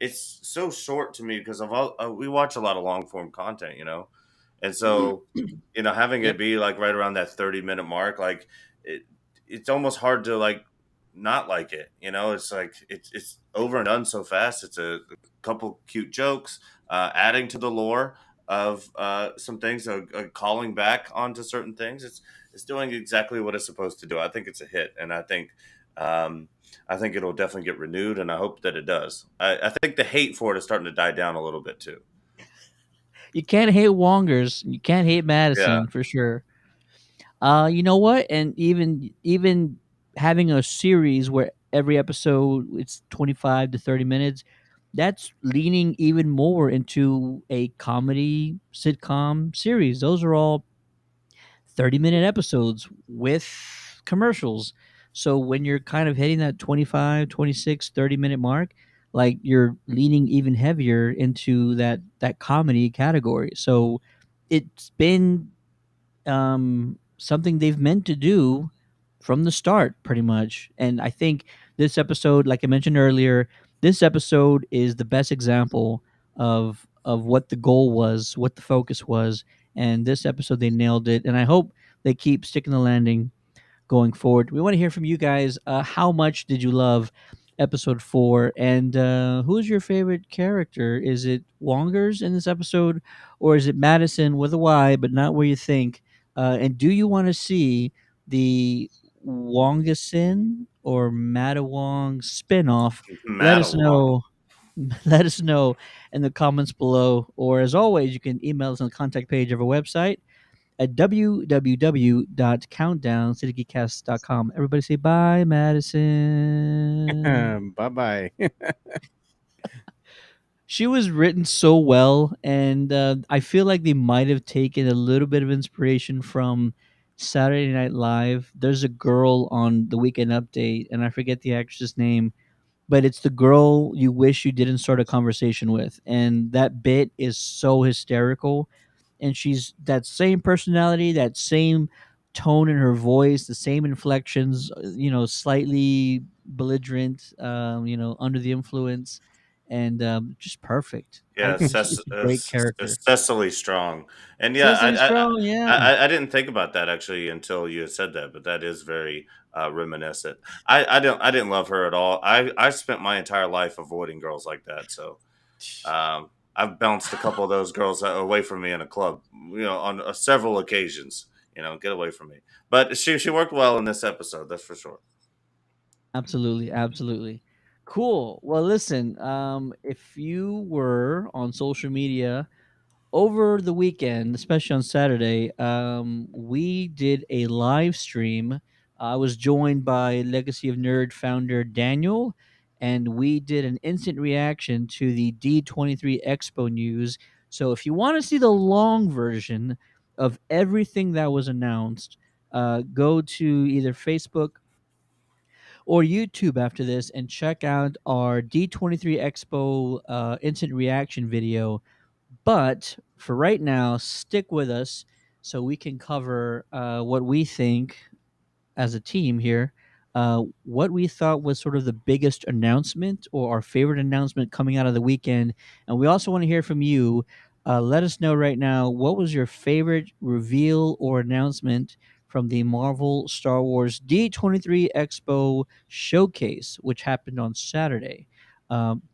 It's so short to me because we watch a lot of long form content, you know, and so having it Yep. be like right around that 30-minute mark, like it it's almost hard to like not like it. You know, it's like it's over and done so fast. It's a couple cute jokes, adding to the lore of some things, calling back onto certain things. It's doing exactly what it's supposed to do. I think it's a hit, and I think it'll definitely get renewed, and I hope that it does. I think the hate for it is starting to die down a little bit too. You can't hate Wongers. You can't hate Yeah, Madison for sure. You know what? And even having a series where every episode it's 25 to 30 minutes, that's leaning even more into a comedy sitcom series. Those are all 30-minute episodes with commercials. So when you're kind of hitting that 25, 26, 30-minute mark, like you're leaning even heavier into that comedy category. So it's been something they've meant to do from the start, pretty much. And I think this episode, like I mentioned earlier, this episode is the best example of what the goal was, what the focus was. And this episode, they nailed it. And I hope they keep sticking the landing going forward. We want to hear from you guys. How much did you love episode 4? And who's your favorite character? Is it Wongers in this episode, or is it Madison with a Y, but not where you think? And do you want to see the Wongasin or Matawong spinoff? Let us Matawan. know. Let us know in the comments below. Or as always, you can email us on the contact page of our website at www.countdowncitygeekcast.com. Everybody say bye, Madison. Bye bye. She was written so well, and I feel like they might have taken a little bit of inspiration from Saturday Night Live. There's a girl on the Weekend Update, and I forget the actress's name, but it's the girl you wish you didn't start a conversation with, and that bit is so hysterical. And she's that same personality, that same tone in her voice, the same inflections, slightly belligerent, under the influence, and just perfect. I Yeah, think she's a great character. Cecily Strong, and yeah, Cecily Strong, yeah. I didn't think about that actually until you had said that, but that is very reminiscent. I didn't love her at all. I spent my entire life avoiding girls like that, so I've bounced a couple of those girls away from me in a club, on several occasions. Get away from me. But she worked well in this episode, that's for sure. Absolutely, absolutely. Cool. Well, listen, if you were on social media over the weekend, especially on Saturday, we did a live stream. I was joined by Legacy of Nerd founder Daniel, and we did an instant reaction to the D23 Expo news. So if you want to see the long version of everything that was announced, go to either Facebook or YouTube after this and check out our D23 Expo instant reaction video. But for right now, stick with us so we can cover what we think as a team here, what we thought was sort of the biggest announcement or our favorite announcement coming out of the weekend. And we also want to hear from you. Let us know right now, what was your favorite reveal or announcement from the Marvel Star Wars D23 Expo showcase, which happened on Saturday.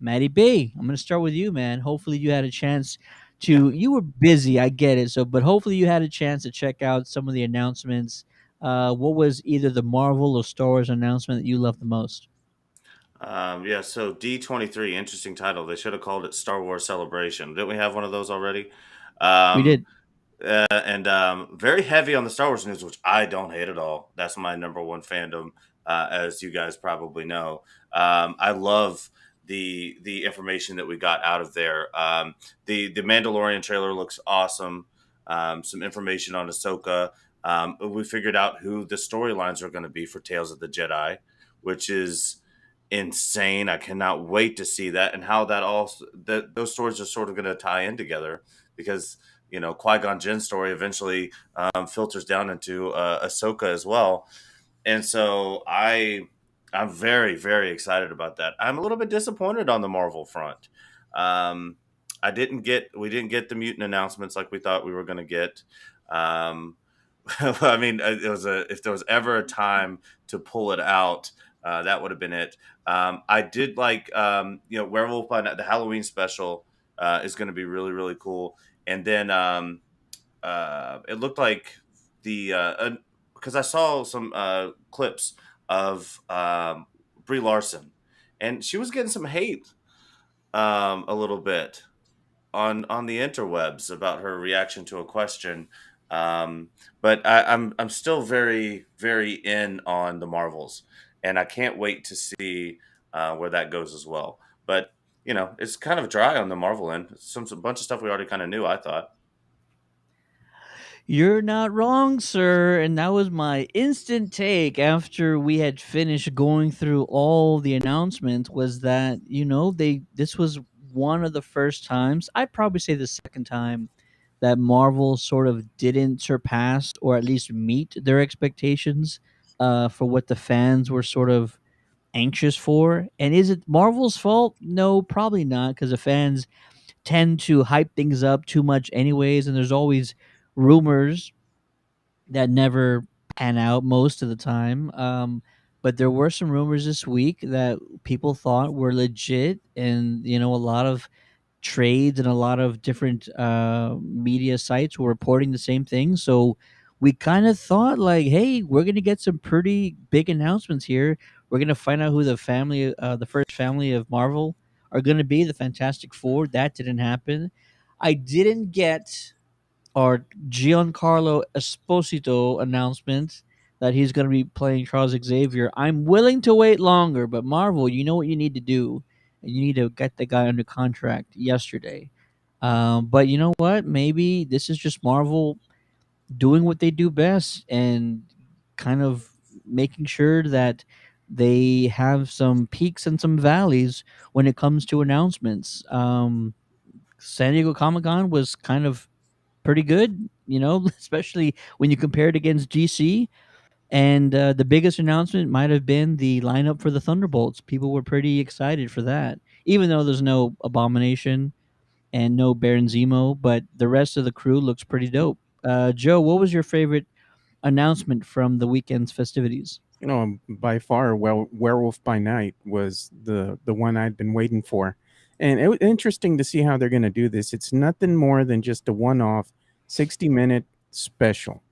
Maddie B, I'm going to start with you, man. Hopefully you had a chance Yeah. you were busy, I get it. So, but hopefully you had a chance to check out some of the announcements. what was either the Marvel or Star Wars announcement that you loved the most? Yeah, so D23, interesting title. They should have called it Star Wars Celebration. Didn't we have one of those already? We Um, did. and very heavy on the Star Wars news, which I don't hate at all. That's my number one fandom, as you guys probably know. I love the information that we got out of there. The Mandalorian trailer looks awesome. Some information on Ahsoka. We figured out who the storylines are going to be for Tales of the Jedi, which is insane. I cannot wait to see that and how that those stories are sort of going to tie in together because Qui-Gon Jinn's story eventually filters down into Ahsoka as well, and so I'm very very excited about that. I'm a little bit disappointed on the Marvel front. Um, we didn't get the mutant announcements like we thought we were going to get. Um, I mean, if there was ever a time to pull it out, that would have been it. I did like Werewolf by Night, the Halloween special is going to be really really cool, and then it looked like the because I saw some clips of Brie Larson, and she was getting some hate a little bit on the interwebs about her reaction to a question. Um, but I'm still very very in on the Marvels, and I can't wait to see where that goes as well. But it's kind of dry on the Marvel end. Some bunch of stuff we already kind of knew. I thought. You're not wrong, sir. And that was my instant take after we had finished going through all the announcements was that, this was one of the first times, I'd probably say the second time that Marvel sort of didn't surpass or at least meet their expectations for what the fans were sort of anxious for. And is it Marvel's fault? No, probably not, because the fans tend to hype things up too much anyways, and there's always rumors that never pan out most of the time. But there were some rumors this week that people thought were legit, and a lot of trades and a lot of different media sites were reporting the same thing. So we kind of thought like, hey, we're gonna get some pretty big announcements here. We're gonna find out who the first family of Marvel are gonna be, the Fantastic Four. That didn't happen. I didn't get our Giancarlo Esposito announcement that he's going to be playing Charles Xavier. I'm willing to wait longer, but Marvel, you know what you need to do, and you need to get the guy under contract yesterday. But you know what? Maybe this is just Marvel doing what they do best and kind of making sure that they have some peaks and some valleys when it comes to announcements. San Diego Comic Con was kind of pretty good, especially when you compare it against GC. And the biggest announcement might have been the lineup for the Thunderbolts. People were pretty excited for that, even though there's no Abomination and no Baron Zemo, but the rest of the crew looks pretty dope. Joe, what was your favorite announcement from the weekend's festivities? By far, Werewolf by Night was the one I'd been waiting for, and it was interesting to see how they're going to do this. It's nothing more than just a one-off 60-minute special,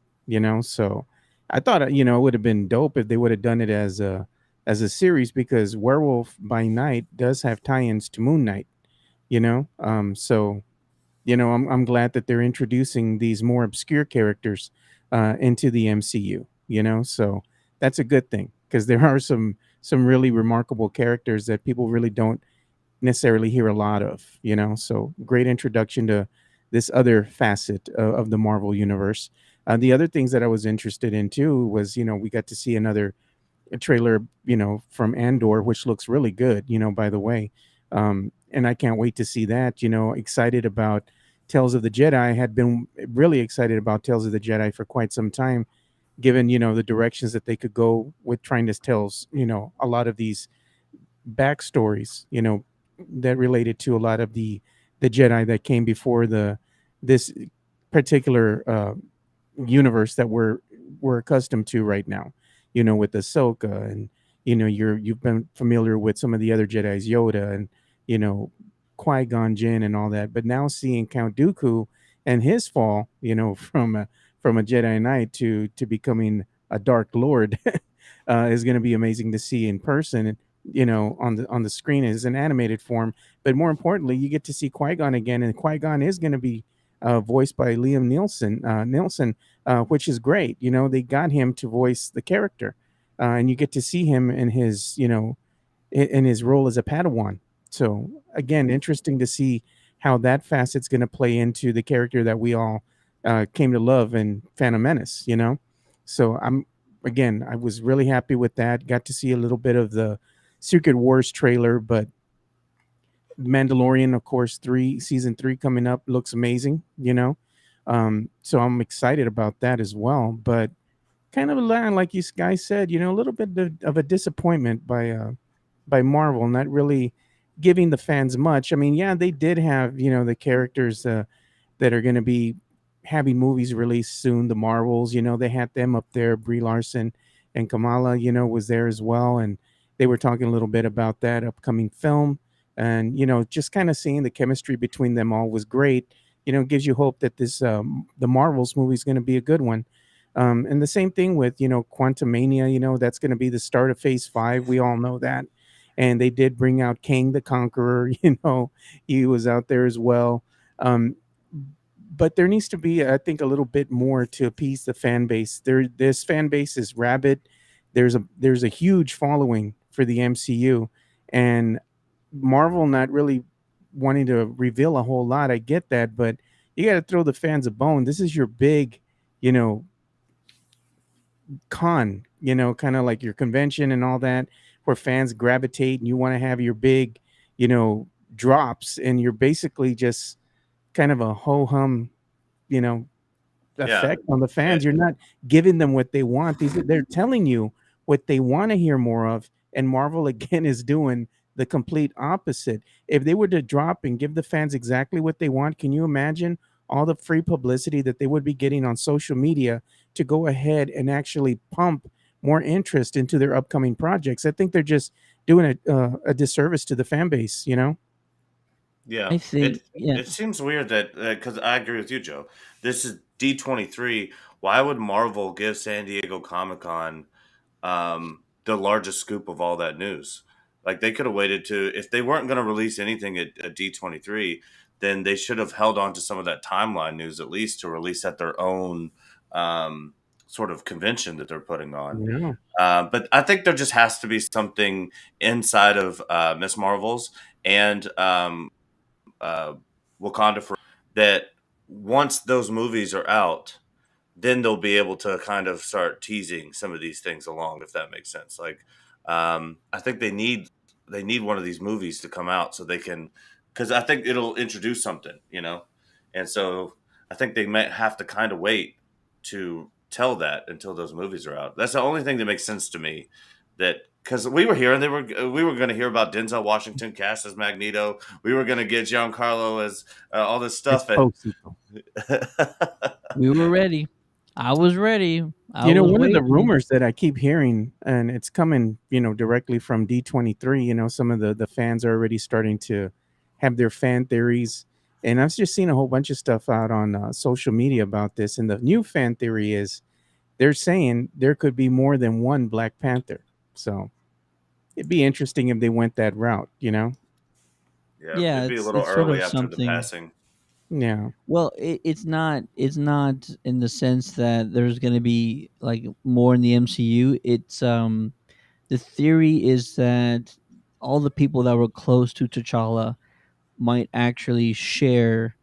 So I thought it would have been dope if they would have done it as a series because Werewolf by Night does have tie-ins to Moon Knight, So I'm glad that they're introducing these more obscure characters into the MCU. So that's a good thing because there are some really remarkable characters that people really don't necessarily hear a lot of. So great introduction to this other facet of the Marvel universe. The other things that I was interested in too was we got to see another trailer, from Andor, which looks really good, by the way. And I can't wait to see that, excited about Tales of the Jedi. I had been really excited about Tales of the Jedi for quite some time, given, the directions that they could go with trying to tell, a lot of these backstories, that related to a lot of the Jedi that came before this particular universe that we're accustomed to right now, with Ahsoka and you've been familiar with some of the other Jedi's, Yoda and Qui-Gon Jinn and all that, but now seeing Count Dooku and his fall, from a Jedi Knight to becoming a Dark Lord is going to be amazing to see in person. On the screen as an animated form. But more importantly, you get to see Qui Gon again, and Qui Gon is going to be voiced by Liam Nielsen, which is great. They got him to voice the character, and you get to see him in his in his role as a Padawan. So again, interesting to see how that facet's going to play into the character that we all came to love in Phantom Menace. So I was really happy with that. Got to see a little bit of the Secret Wars trailer, but Mandalorian, of course, season 3 coming up looks amazing. So I'm excited about that as well. But kind of like you guys said, a little bit of a disappointment by Marvel not really giving the fans much. I mean, yeah, they did have the characters that are going to be having movies released soon. The Marvels, they had them up there. Brie Larson and Kamala, was there as well, and they were talking a little bit about that upcoming film. And just kind of seeing the chemistry between them all was great. Gives you hope that this the Marvels movie is going to be a good one. And the same thing with Quantum Mania. That's going to be the start of Phase 5. We all know that. And they did bring out Kang the Conqueror. He was out there as well. But there needs to be, I think, a little bit more to appease the fan base. This fan base is rabid. There's a huge following for the MCU, and Marvel not really wanting to reveal a whole lot. I get that, but you got to throw the fans a bone. This is your big, you know, con, kind of like your convention and all that, where fans gravitate and you want to have your big, you know, drops, and you're basically just kind of a ho hum, you know, Yeah. effect on the Eh, fans. You're not giving them what they want. They're telling you what they want to hear more of, and Marvel again is doing the complete opposite. If they were to drop and give the fans exactly what they want, can you imagine all the free publicity that they would be getting on social media to go ahead and actually pump more interest into their upcoming projects? I think they're just doing a disservice to the fan base. Yeah, I think, yeah, it seems weird that because I agree with you, Joe. This is D23. Why would Marvel give San Diego Comic Con the largest scoop of all that news? Like they could have waited to if they weren't going to release anything at D23, then they should have held on to some of that timeline news at least to release at their own um, sort of convention that they're putting on. Yeah. But I think there just has to be something inside of Miss Marvel's and uh, Wakanda for that once those movies are out, then they'll be able to kind of start teasing some of these things along, if that makes sense. Like, I think they need one of these movies to come out so they can, because I think it'll introduce something, and so I think they might have to kind of wait to tell that until those movies are out. That's the only thing that makes sense to me. That because we were here and we were going to hear about Denzel Washington cast as Magneto. We were going to get Giancarlo as all this stuff, and Esposito. we were ready. I was ready. I was One of the waiting. rumors that I keep hearing, and it's coming, directly from D23, some of the fans are already starting to have their fan theories. And I've just seen a whole bunch of stuff out on social media about this. And the new fan theory is they're saying there could be more than one Black Panther. So it'd be interesting if they went that route. yeah, Yeah, it'd be a little it's sort early of after the something. passing. Yeah. Well, it's not. It's not in the sense that there's going to be like more in the MCU. It's the theory is that all the people that were close to T'Challa might actually share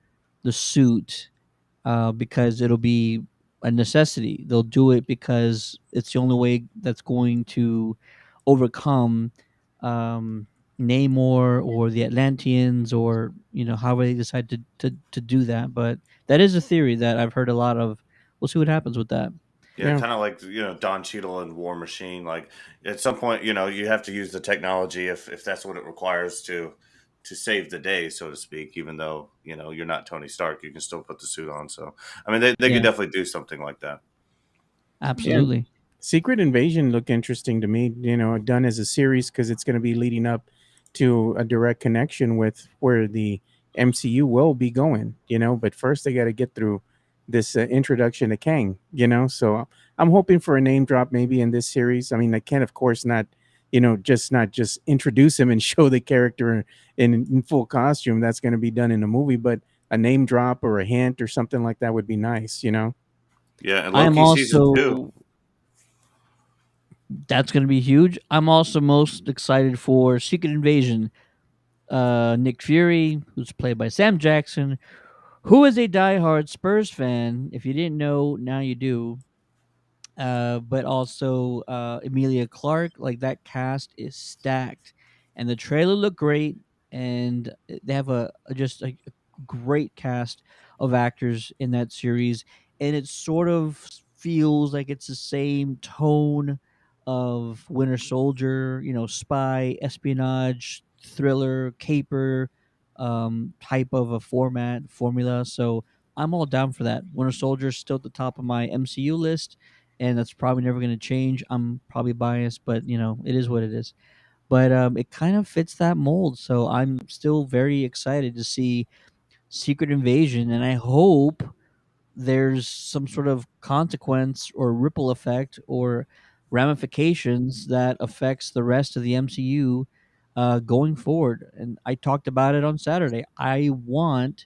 the suit because it'll be a necessity. They'll do it because it's the only way that's going to overcome um, Namor or the Atlanteans, or however they decide to do that. But that is a theory that I've heard a lot of. We'll see what happens with that. Yeah, Yeah. kind of like Don Cheadle and War Machine. Like at some point, you have to use the technology if that's what it requires to save the day, so to speak. Even though you're not Tony Stark, you can still put the suit on. So I mean, they could Yeah, definitely do something like that. Yeah. absolutely. Secret Invasion looked interesting to me, done as a series because it's going to be leading up to a direct connection with where the MCU will be going. But first they got to get through this introduction to Kang. So I'm hoping for a name drop maybe in this series. I mean, I can of course not, not just introduce him and show the character in full costume. That's going to be done in a movie, but a name drop or a hint or something like that would be nice. Yeah, and I am Loki season two. also That's going to be huge. I'm also most excited for Secret Invasion. Nick Fury, who's played by Sam Jackson, who is a diehard Spurs fan. If you didn't know, now you do. But also Emilia Clarke. Like that cast is stacked, and the trailer looked great, and they have a great cast of actors in that series, and it sort of feels like it's the same tone of Winter Soldier, spy, espionage, thriller, caper, type of a formula. So I'm all down for that. Winter Soldier is still at the top of my MCU list, and that's probably never going to change. I'm probably biased, but it is what it is. But it kind of fits that mold, so I'm still very excited to see Secret Invasion, and I hope there's some sort of consequence or ripple effect or ramifications that affects the rest of the MCU going forward. And I talked about it on Saturday. I want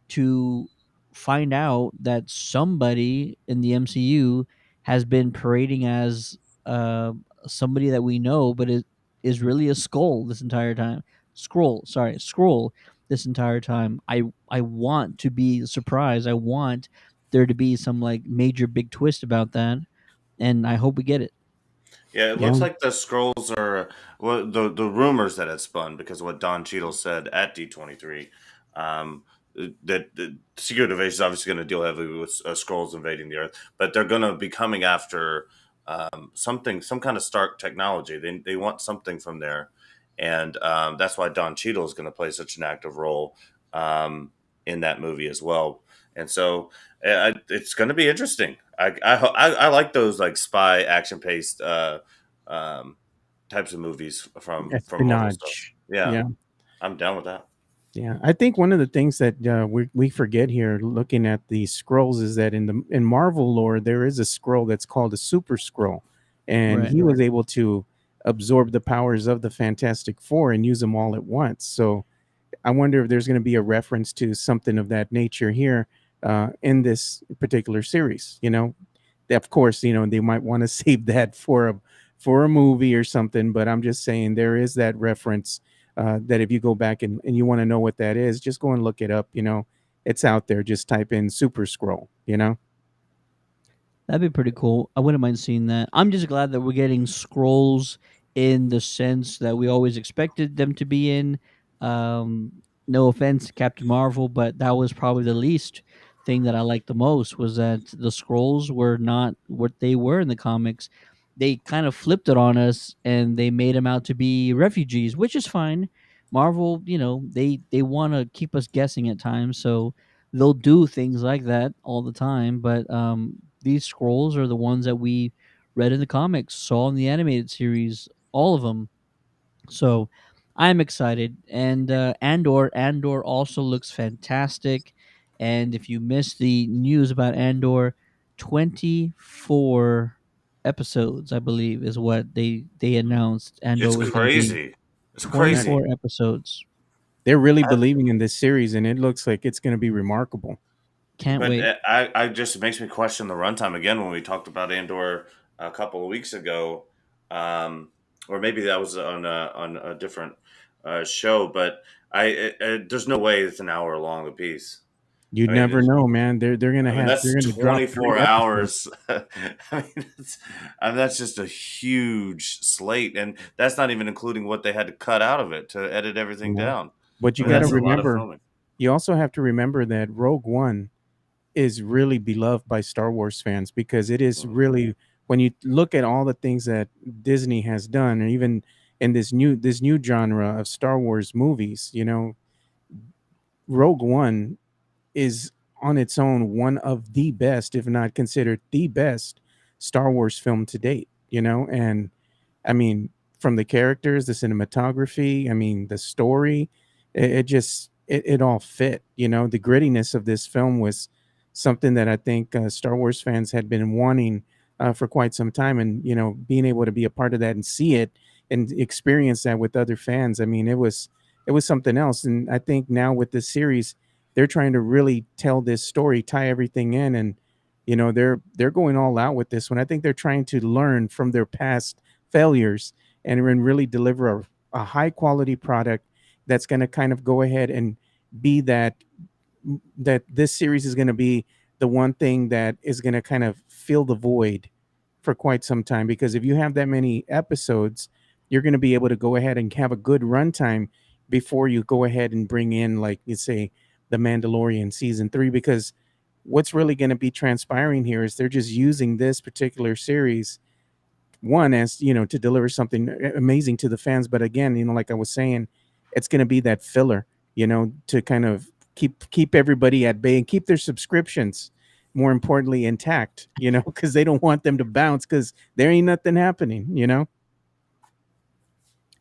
to find out that somebody in the MCU has been parading as uh, somebody that we know, but is really a skull this entire time. Scroll this entire time. I want to be surprised. I want there to be some like major big twist about that, and I hope we get it. Yeah, it Yeah. looks like the scrolls are well, the rumors that had spun because of what Don Cheadle said at D23. Um, that the Secret Invasion is obviously going to deal heavily with scrolls invading the Earth, but they're going to be coming after some kind of Stark technology. They want something from there, and that's why Don Cheadle is going to play such an active role in that movie as well. And so it's going to be interesting. I like those like spy action paced um, types of movies from Marvel stuff. Espionage. Yeah, Yeah. I'm down with that. Yeah, I think one of the things that we forget here, looking at the scrolls, is that in Marvel lore there is a scroll that's called a Super Scroll, and Right. he was able to absorb the powers of the Fantastic Four and use them all at once. So I wonder if there's going to be a reference to something of that nature here in this particular series. Of course, they might want to save that for a movie or something. But I'm just saying there is that reference that if you go back and you want to know what that is, just go and look it up. It's out there. Just type in Super Scroll. That'd be pretty cool. I wouldn't mind seeing that. I'm just glad that we're getting scrolls in the sense that we always expected them to be in. Um, no offense, Captain Marvel, but that was probably the least thing that I liked the most was that the scrolls were not what they were in the comics. They kind of flipped it on us and they made them out to be refugees, which is fine. Marvel, they want to keep us guessing at times, so they'll do things like that all the time. But these scrolls are the ones that we read in the comics, saw in the animated series, all of them. So I'm excited, and Andor also looks fantastic. And if you missed the news about Andor, 24 episodes, I believe, is what they announced Andor It's was going to be. crazy. It's Right. crazy. 24 episodes. They're really I, believing in this series, and it looks like it's going to be remarkable. Can't but wait. I just it makes me question the runtime again when we talked about Andor a couple of weeks ago, or maybe that was on a different show. But there's no way it's an hour long a piece. You'd I mean, never know, man. They're gonna I mean, have they're that's gonna drop 24 great episodes. hours. I mean, that's just a huge slate. And that's not even including what they had to cut out of it to edit everything Yeah. down. But I you mean, got to that's a lot of remember, filming. you also have to remember that Rogue One is really beloved by Star Wars fans because it is Mhm. really, when you look at all the things that Disney has done, or even in this new genre of Star Wars movies, Rogue One is on its own one of the best, if not considered the best Star Wars film to date. And I mean, from the characters, the cinematography, I mean, the story, it all fit. The grittiness of this film something that I think Star Wars fans had been wanting for quite some time, and being able to be a part of that and see it and experience that with other fans. I mean, it was something else, and I think now with this series, they're trying to really tell this story, tie everything in, and they're going all out with this one. I think they're trying to learn from their past failures and really deliver a high quality product that's going to kind of go ahead and be that this series is going to be the one thing that is going to kind of fill the void for quite some time, because if you have that many episodes, you're going to be able to go ahead and have a good runtime before you go ahead and bring in, like you say, the Mandalorian season 3. Because what's really going to be transpiring here is they're just using this particular series, one, as to deliver something amazing to the fans, but again, like I was saying, it's going to be that filler, to kind of keep everybody at bay and keep their subscriptions, more importantly, intact, because they don't want them to bounce, because there ain't nothing happening.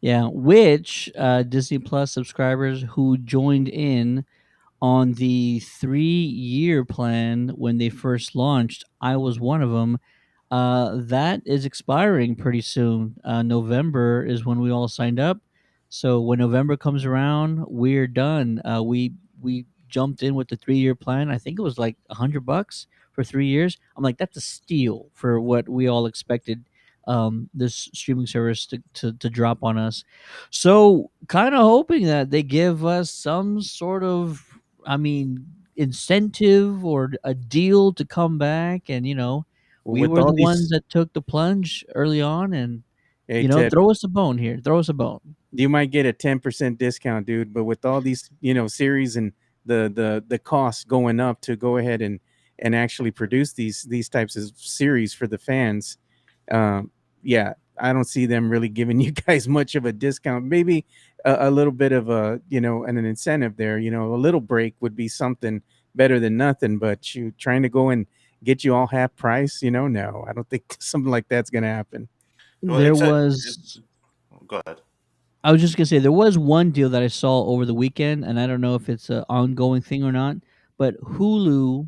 Yeah, which Disney Plus subscribers who joined in on the 3-year plan when they first launched, I was one of them. That is expiring pretty soon. November is when we all signed up. So when November comes around, we're done. We jumped in with the 3-year plan. I think it was like $100 for 3 years. I'm like, that's a steal for what we all expected. This streaming service to drop on us. So kind of hoping that they give us some sort of, I mean, incentive or a deal to come back. And we With were all the ones these, that took the plunge early on, and hey Ted, throw us a bone here. Throw us a bone. you might get a 10% discount, dude. But with all these, series and the costs going up to go ahead and actually produce these types of series for the fans, yeah, I don't see them really giving you guys much of a discount. Maybe a little bit of a an incentive there. A little break would be something better than nothing. But you trying to go and get you all half price, no, I don't think something like that's gonna happen. Well, There except was go ahead. I was just gonna say there was one deal that I saw over the weekend, and I don't know if it's an ongoing thing or not. But Hulu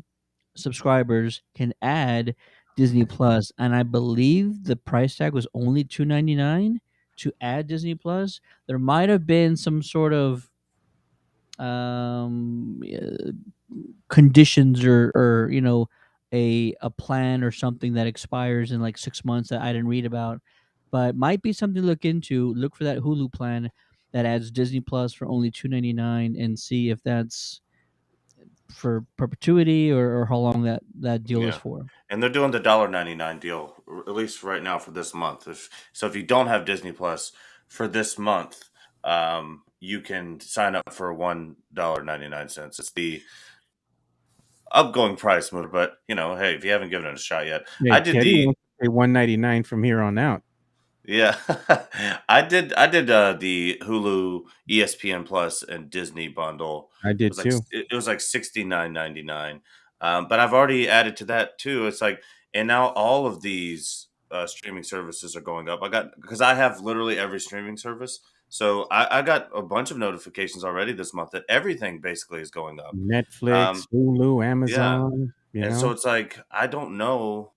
subscribers can add Disney Plus, and I believe the price tag was only $2.99 to add Disney Plus. There might have been some sort of um, uh, conditions or a plan or something that expires in like 6 months that I didn't read about, but might be something to look into. Look for that Hulu plan that adds Disney Plus for only $2.99 and see if that's for perpetuity or how long that deal is Yeah, for. and they're doing the $1.99 deal, at least right now for this month. If you don't have Disney Plus for this month, you can sign up for $1.99. It's the upgoing price move, but hey, if you haven't given it a shot yet, I Hey, did Teddy the wants to pay 199 from here on out. yeah, I did the Hulu, ESPN Plus, and Disney bundle. I It did was like too. it was like $69.99. But I've already added to that too. It's like, and now all of these streaming services are going up. Because I have literally every streaming service, so I got a bunch of notifications already this month that everything basically is going up. Netflix, Um, Hulu, yeah, Amazon, and so it's like I don't know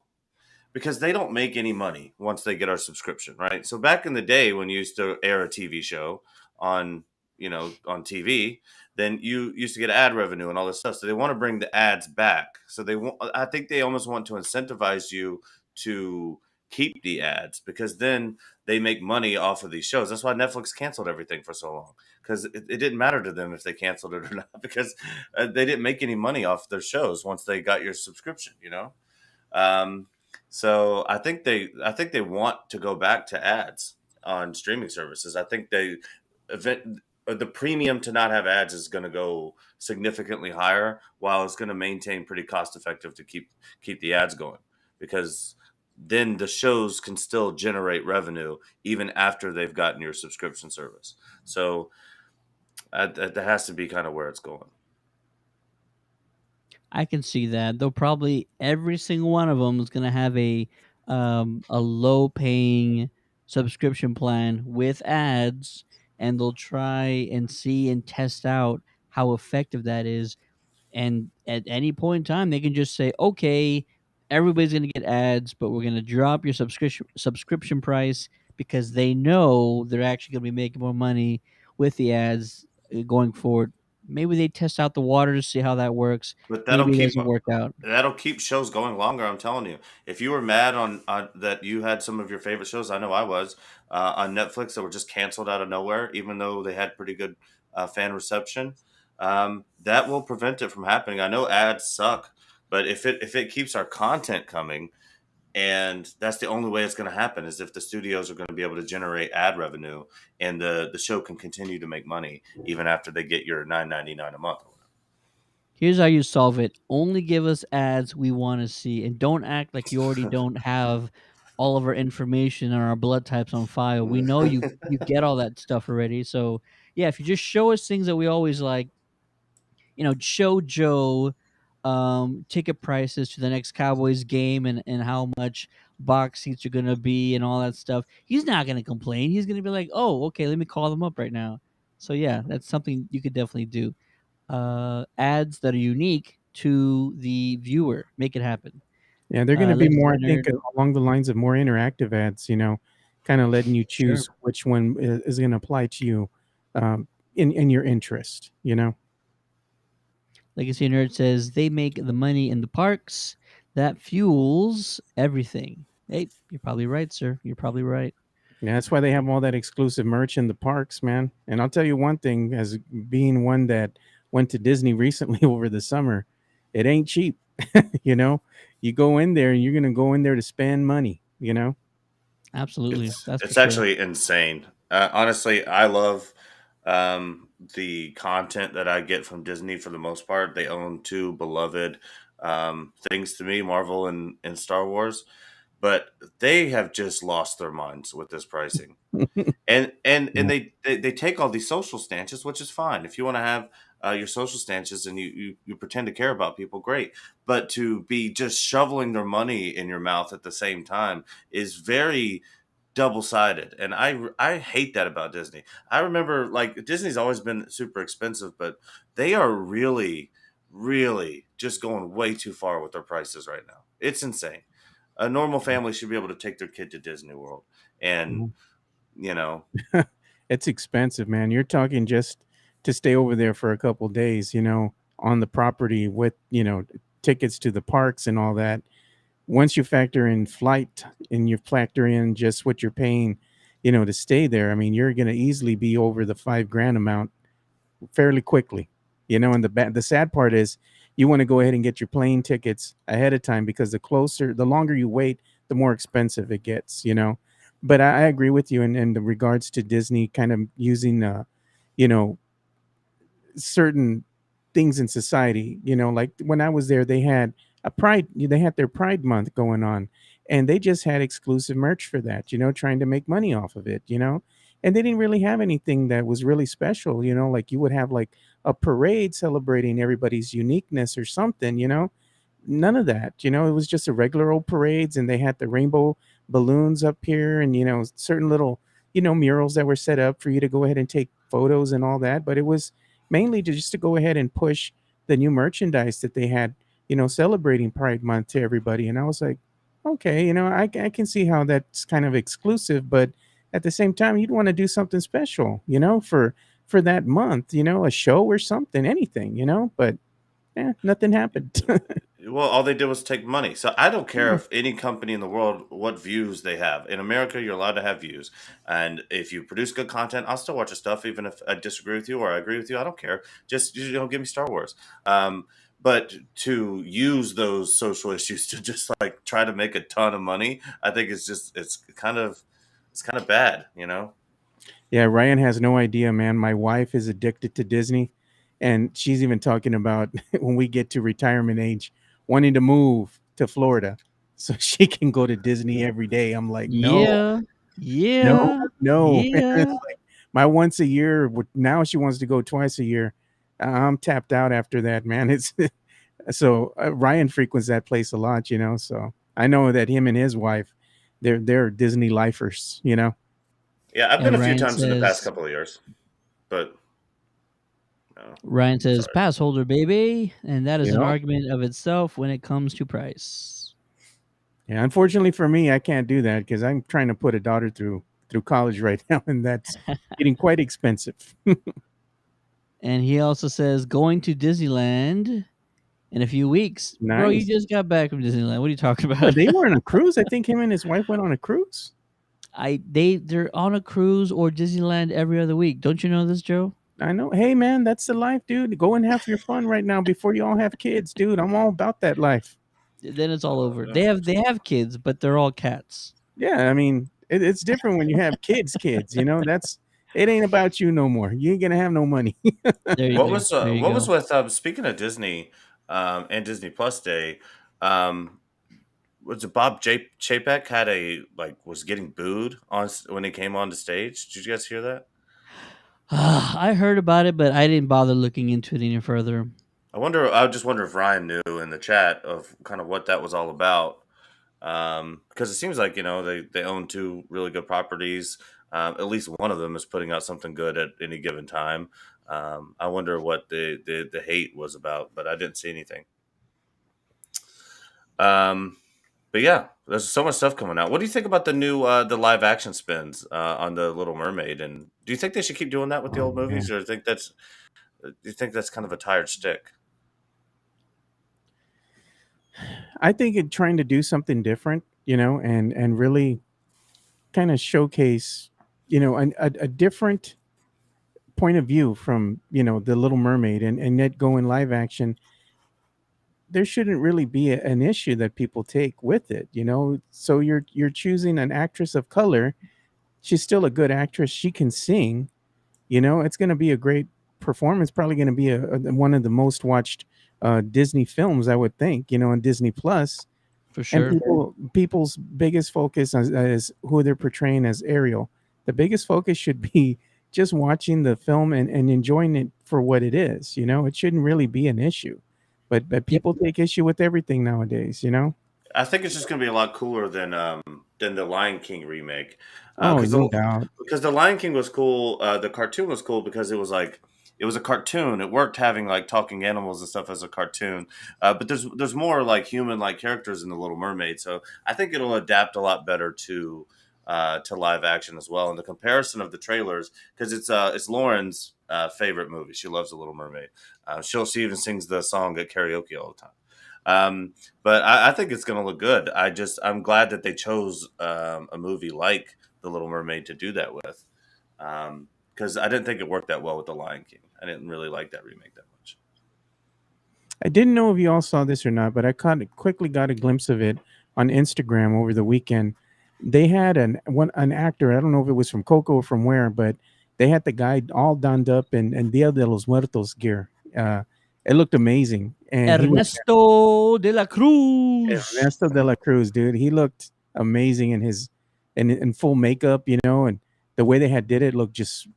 because they don't make any money once they get our subscription, right? So back in the day when you used to air a TV show on, on TV, then you used to get ad revenue and all this stuff. So they want to bring the ads back. So I think they almost want to incentivize you to keep the ads because then they make money off of these shows. That's why Netflix canceled everything for so long because it didn't matter to them if they canceled it or not because they didn't make any money off their shows once they got your subscription. Um, so I think they want to go back to ads on streaming services. I think the premium to not have ads is going to go significantly higher, while it's going to maintain pretty cost effective to keep the ads going because then the shows can still generate revenue even after they've gotten your subscription service. So that has to be kind of where it's going. I can see that. They'll probably every single one of them is going to have a low paying subscription plan with ads, and they'll try and see and test out how effective that is. And at any point in time they can just say, okay, everybody's going to get ads, but we're going to drop your subscription price, because they know they're actually going to be making more money with the ads going forward. Maybe they test out the waters, see how that works. But Maybe it doesn't work out. that'll keep shows going longer. I'm telling you. If you were mad on that you had some of your favorite shows, I know I was on Netflix that were just canceled out of nowhere, even though they had pretty good fan reception. That will prevent it from happening. I know ads suck, but if it keeps our content coming, and that's the only way it's going to happen, is if the studios are going to be able to generate ad revenue, and the show can continue to make money even after they get your $9.99 a month. Here's how you solve it. Only give us ads we want to see, and don't act like you already don't have all of our information and our blood types on file. We know you get all that stuff already. So yeah, if you just show us things that we always like, show Joe ticket prices to the next Cowboys game, and how much box seats are gonna be and all that stuff. He's not gonna complain. He's gonna be like, oh, okay, let me call them up right now. So yeah, that's something you could definitely do. Ads that are unique to the viewer. Make it happen. Yeah, they're going to be Legacy more, I Nerd. think, along the lines of more interactive ads. Kind of letting you Sure. choose which one is going to apply to you, in your interest. Legacy Nerd says they make the money in the parks. That fuels everything. Hey, you're probably right, sir. You're probably right. Yeah, that's why they have all that exclusive merch in the parks, man. And I'll tell you one thing, as being one that went to Disney recently over the summer, it ain't cheap. you know, you go in there and you're going to go in there to spend money. Absolutely. That's for It's sure. actually insane. Honestly, I love the content that I get from Disney for the most part. They own two beloved things to me, Marvel and Star Wars, but they have just lost their minds with this pricing. And Yeah. they take all these social stances, which is fine. If you want to have your social stances and you pretend to care about people, great. But to be just shoveling their money in your mouth at the same time is very double sided, and I hate that about Disney. I remember, like, Disney's always been super expensive, but they are really, really just going way too far with their prices right now. It's insane. A normal family should be able to take their kid to Disney World, and Mhm. you know, It's expensive, man. You're talking just to stay over there for a couple days, on the property with, tickets to the parks and all that. Once you factor in flight and you factor in just what you're paying, to stay there, I mean, you're going to easily be over the 5 grand amount fairly quickly. And the sad part is you want to go ahead and get your plane tickets ahead of time, because the longer you wait, the more expensive it gets. But I agree with you in the regards to Disney kind of using, you know, certain things in society. Like when I was there, they had their Pride Month going on, and they just had exclusive merch for that. Trying to make money off of it. And they didn't really have anything that was really special. Like you would have like a parade celebrating everybody's uniqueness or something. None of that. It was just a regular old parades, and they had the rainbow balloons up here, and certain little murals that were set up for you to go ahead and take photos and all that. But it was mainly just to go ahead and push the new merchandise that they had, celebrating Pride Month to everybody. And I was like, okay, I can see how that's kind of exclusive, but at the same time, you'd want to do something special, for that month, a show or something, anything. But nothing happened. well, all they did was take money. So I don't care Yeah. if any company in the world what views they have. In America, you're allowed to have views, and if you produce good content, I'll still watch your stuff, even if I disagree with you or I agree with you. I don't care. Just give me Star Wars. But to use those social issues to just like try to make a ton of money, I think it's kind of bad. Yeah, Ryan has no idea, man. My wife is addicted to Disney, and she's even talking about when we get to retirement age, wanting to move to Florida so she can go to Disney every day. I'm like, no, Yeah. no, Yeah. no. Yeah. It's like my once a year. Now she wants to go twice a year. I'm tapped out after that, man. It's so Ryan frequents that place a lot. So I know that him and his wife, they're Disney lifers. Yeah, I've Yeah. been a few Ryan times in the past says couple of years, but No, Ryan says, sorry. pass holder, baby. And that is an Yeah. argument of itself when it comes to price. Yeah, unfortunately for me, I can't do that because I'm trying to put a daughter through college right now, and that's getting quite expensive. And he also says, going to Disneyland in a few weeks. Bro, you Nice. just got back from Disneyland. What are you talking Yeah, about? they were on a cruise. I think him and his wife went on a cruise. They're on a cruise or Disneyland every other week. Don't you know this, Joe? I know. Hey, man, that's the life, dude. Go and have your fun right now before you all have kids, dude. I'm all about that life. Then it's all over. Yeah. They have kids, but they're all cats. Yeah, I mean, it's different when you have kids. That's it ain't about you no more. You ain't gonna have no money. There you What go. was There you what was go. with speaking of Disney and Disney Plus Day? Um, was it Bob Chapek had was getting booed when he came on the stage? Did you guys hear that? I heard about it, but I didn't bother looking into it any further. I just wonder if Ryan knew in the chat of kind of what that was all about. Because it seems like they own two really good properties. At least one of them is putting out something good at any given time. I wonder what the hate was about, but I didn't see anything. But yeah, there's so much stuff coming out. What do you think about the new the live action spins on the Little Mermaid? And do you think they should keep doing that with the Oh old movies, man, or do you think that's kind of a tired stick? I think it trying to do something different, and really kind of showcase, a different point of view from the Little Mermaid, and yet go in live action. There shouldn't really be an issue that people take with it. So you're choosing an actress of color. She's still a good actress. She can sing. It's going to be a great performance. Probably going to be one of the most watched Disney films, I would think. On Disney Plus. For And sure. people's biggest focus is who they're portraying as Ariel. The biggest focus should be just watching the film and enjoying it for what it is. It shouldn't really be an issue. But Yep. people take issue with everything nowadays. I think it's just going to be a lot cooler than the Lion King remake. Oh, Because no doubt. the Lion King was cool. The cartoon was cool because it was a cartoon. It worked having like talking animals and stuff as a cartoon. But there's more like human like characters in the Little Mermaid. So I think it'll adapt a lot better to live action as well. And the comparison of the trailers, because it's Lauren's favorite movie. She loves the Little Mermaid. She even sings the song at karaoke all the time. But I think it's going to look good. I'm glad that they chose a movie like The Little Mermaid to do that with, because I didn't think it worked that well with The Lion King. I didn't really like that remake that much. I didn't know if you all saw this or not, but I quickly got a glimpse of it on Instagram over the weekend. They had an actor. I don't know if it was from Coco or from where, but they had the guy all donned up in Dia de los Muertos gear. It looked amazing, and he was Ernesto de la Cruz. Ernesto de la Cruz, dude. He looked amazing in full makeup, and the way they had did it looked just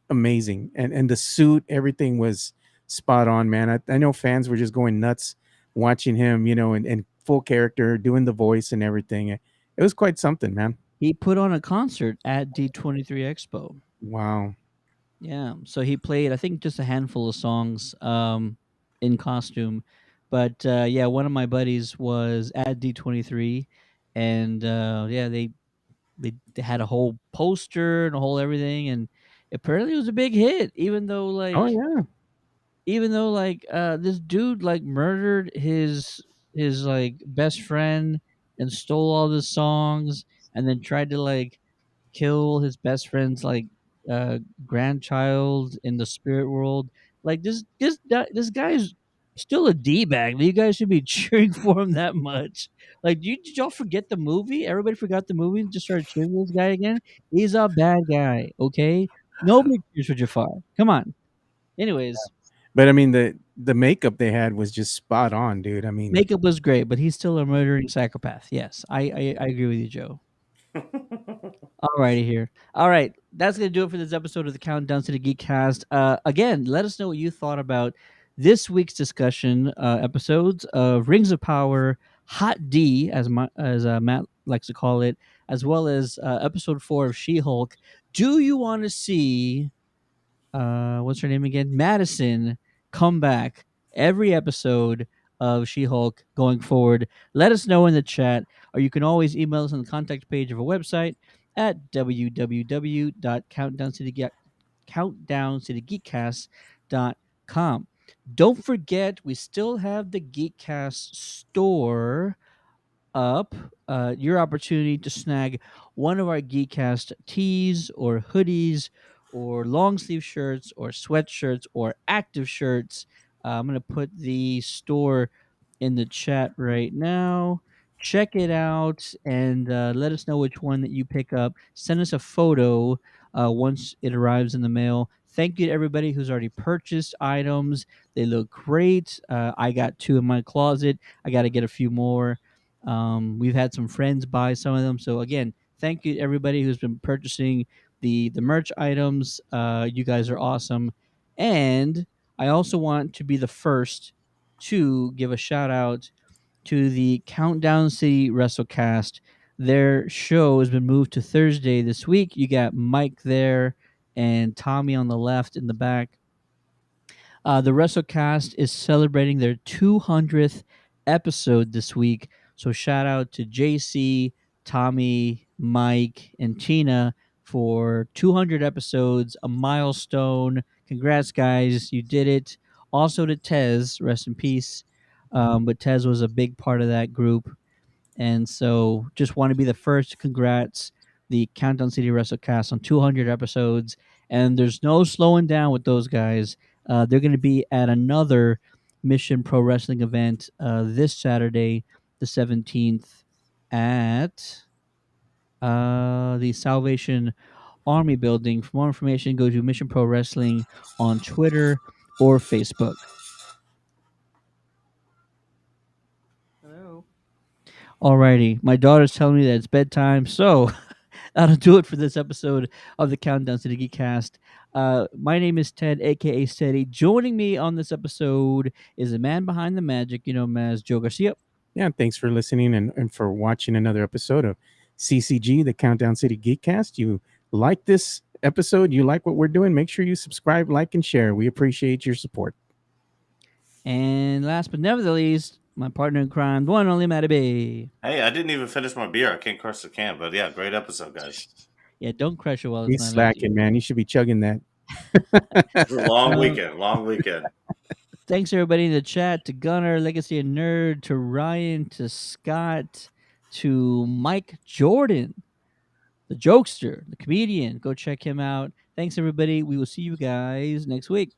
amazing. And the suit, everything was spot on, man. I know fans were just going nuts watching him, in full character, doing the voice and everything. It was quite something, man. He put on a concert at D23 Expo. Wow. Yeah, so he played, I think, just a handful of songs in costume. But yeah, one of my buddies was at D23, and yeah, they had a whole poster and a whole everything, and apparently it was a big hit. Oh yeah. Even though like this dude like murdered his like best friend and stole all the songs, and then tried to like kill his best friend's like uh grandchild in the spirit world. Like this guy's still a d-bag. You guys should be cheering for him that much. Like, did y'all forget the movie? Everybody forgot the movie and just started cheering for this guy again. He's a bad guy. Okay, nobody cheers for Jafar. Come on. Anyways, But I mean the makeup they had was just spot on, dude. I mean, makeup was great, but he's still a murdering psychopath. Yes, I agree with you, Joe. Alrighty here. All right, that's gonna do it for this episode of the Countdown to the Geekcast. Again, let us know what you thought about this week's discussion episodes of Rings of Power, Hot D, as Matt likes to call it, as well as episode 4 of She-Hulk. Do you want to see what's her name again? Madison come back every episode of She-Hulk going forward. Let us know in the chat, or you can always email us on the contact page of our website at www.countdowncitygeekcast.com. Don't forget, we still have the Geekcast store up, your opportunity to snag one of our Geekcast tees or hoodies or long sleeve shirts or sweatshirts or active shirts. I'm going to put the store in the chat right now. Check it out and let us know which one that you pick up. Send us a photo once it arrives in the mail. Thank you to everybody who's already purchased items. They look great. I got two in my closet. I got to get a few more. We've had some friends buy some of them. So again, thank you to everybody who's been purchasing the merch items. You guys are awesome. And I also want to be the first to give a shout out to the Countdown City WrestleCast. Their show has been moved to Thursday this week. You got Mike there and Tommy on the left in the back. The WrestleCast is celebrating their 200th episode this week. So shout out to JC, Tommy, Mike, and Tina for 200 episodes, a milestone. Congrats, guys. You did it. Also to Tez, rest in peace. But Tez was a big part of that group. And so just want to be the first to congrats the Countdown City WrestleCast on 200 episodes. And there's no slowing down with those guys. They're going to be at another Mission Pro Wrestling event this Saturday, the 17th, at the Salvation Army building. For more information, go to Mission Pro Wrestling on Twitter or Facebook. Hello. Alrighty, my daughter's telling me that it's bedtime, so that'll do it for this episode of the Countdown to the Geekcast. My name is Ted, aka Steady. Joining me on this episode is the man behind the magic, you know him as Joe Garcia. Yeah, thanks for listening and for watching another episode of CCG, the Countdown City Geekcast. You like this episode? You like what we're doing? Make sure you subscribe, like, and share. We appreciate your support. And last but never the least, my partner in crime, the one and only Matty B. Hey, I didn't even finish my beer. I can't crush the can, but yeah, great episode, guys. Yeah, don't crush it while it's He's not empty. slacking, man. You should be chugging that. It's a long weekend. Long weekend. Thanks everybody in the chat, to Gunner, Legacy and Nerd, to Ryan, to Scott, to Mike Jordan, the jokester, the comedian. Go check him out. Thanks everybody. We will see you guys next week.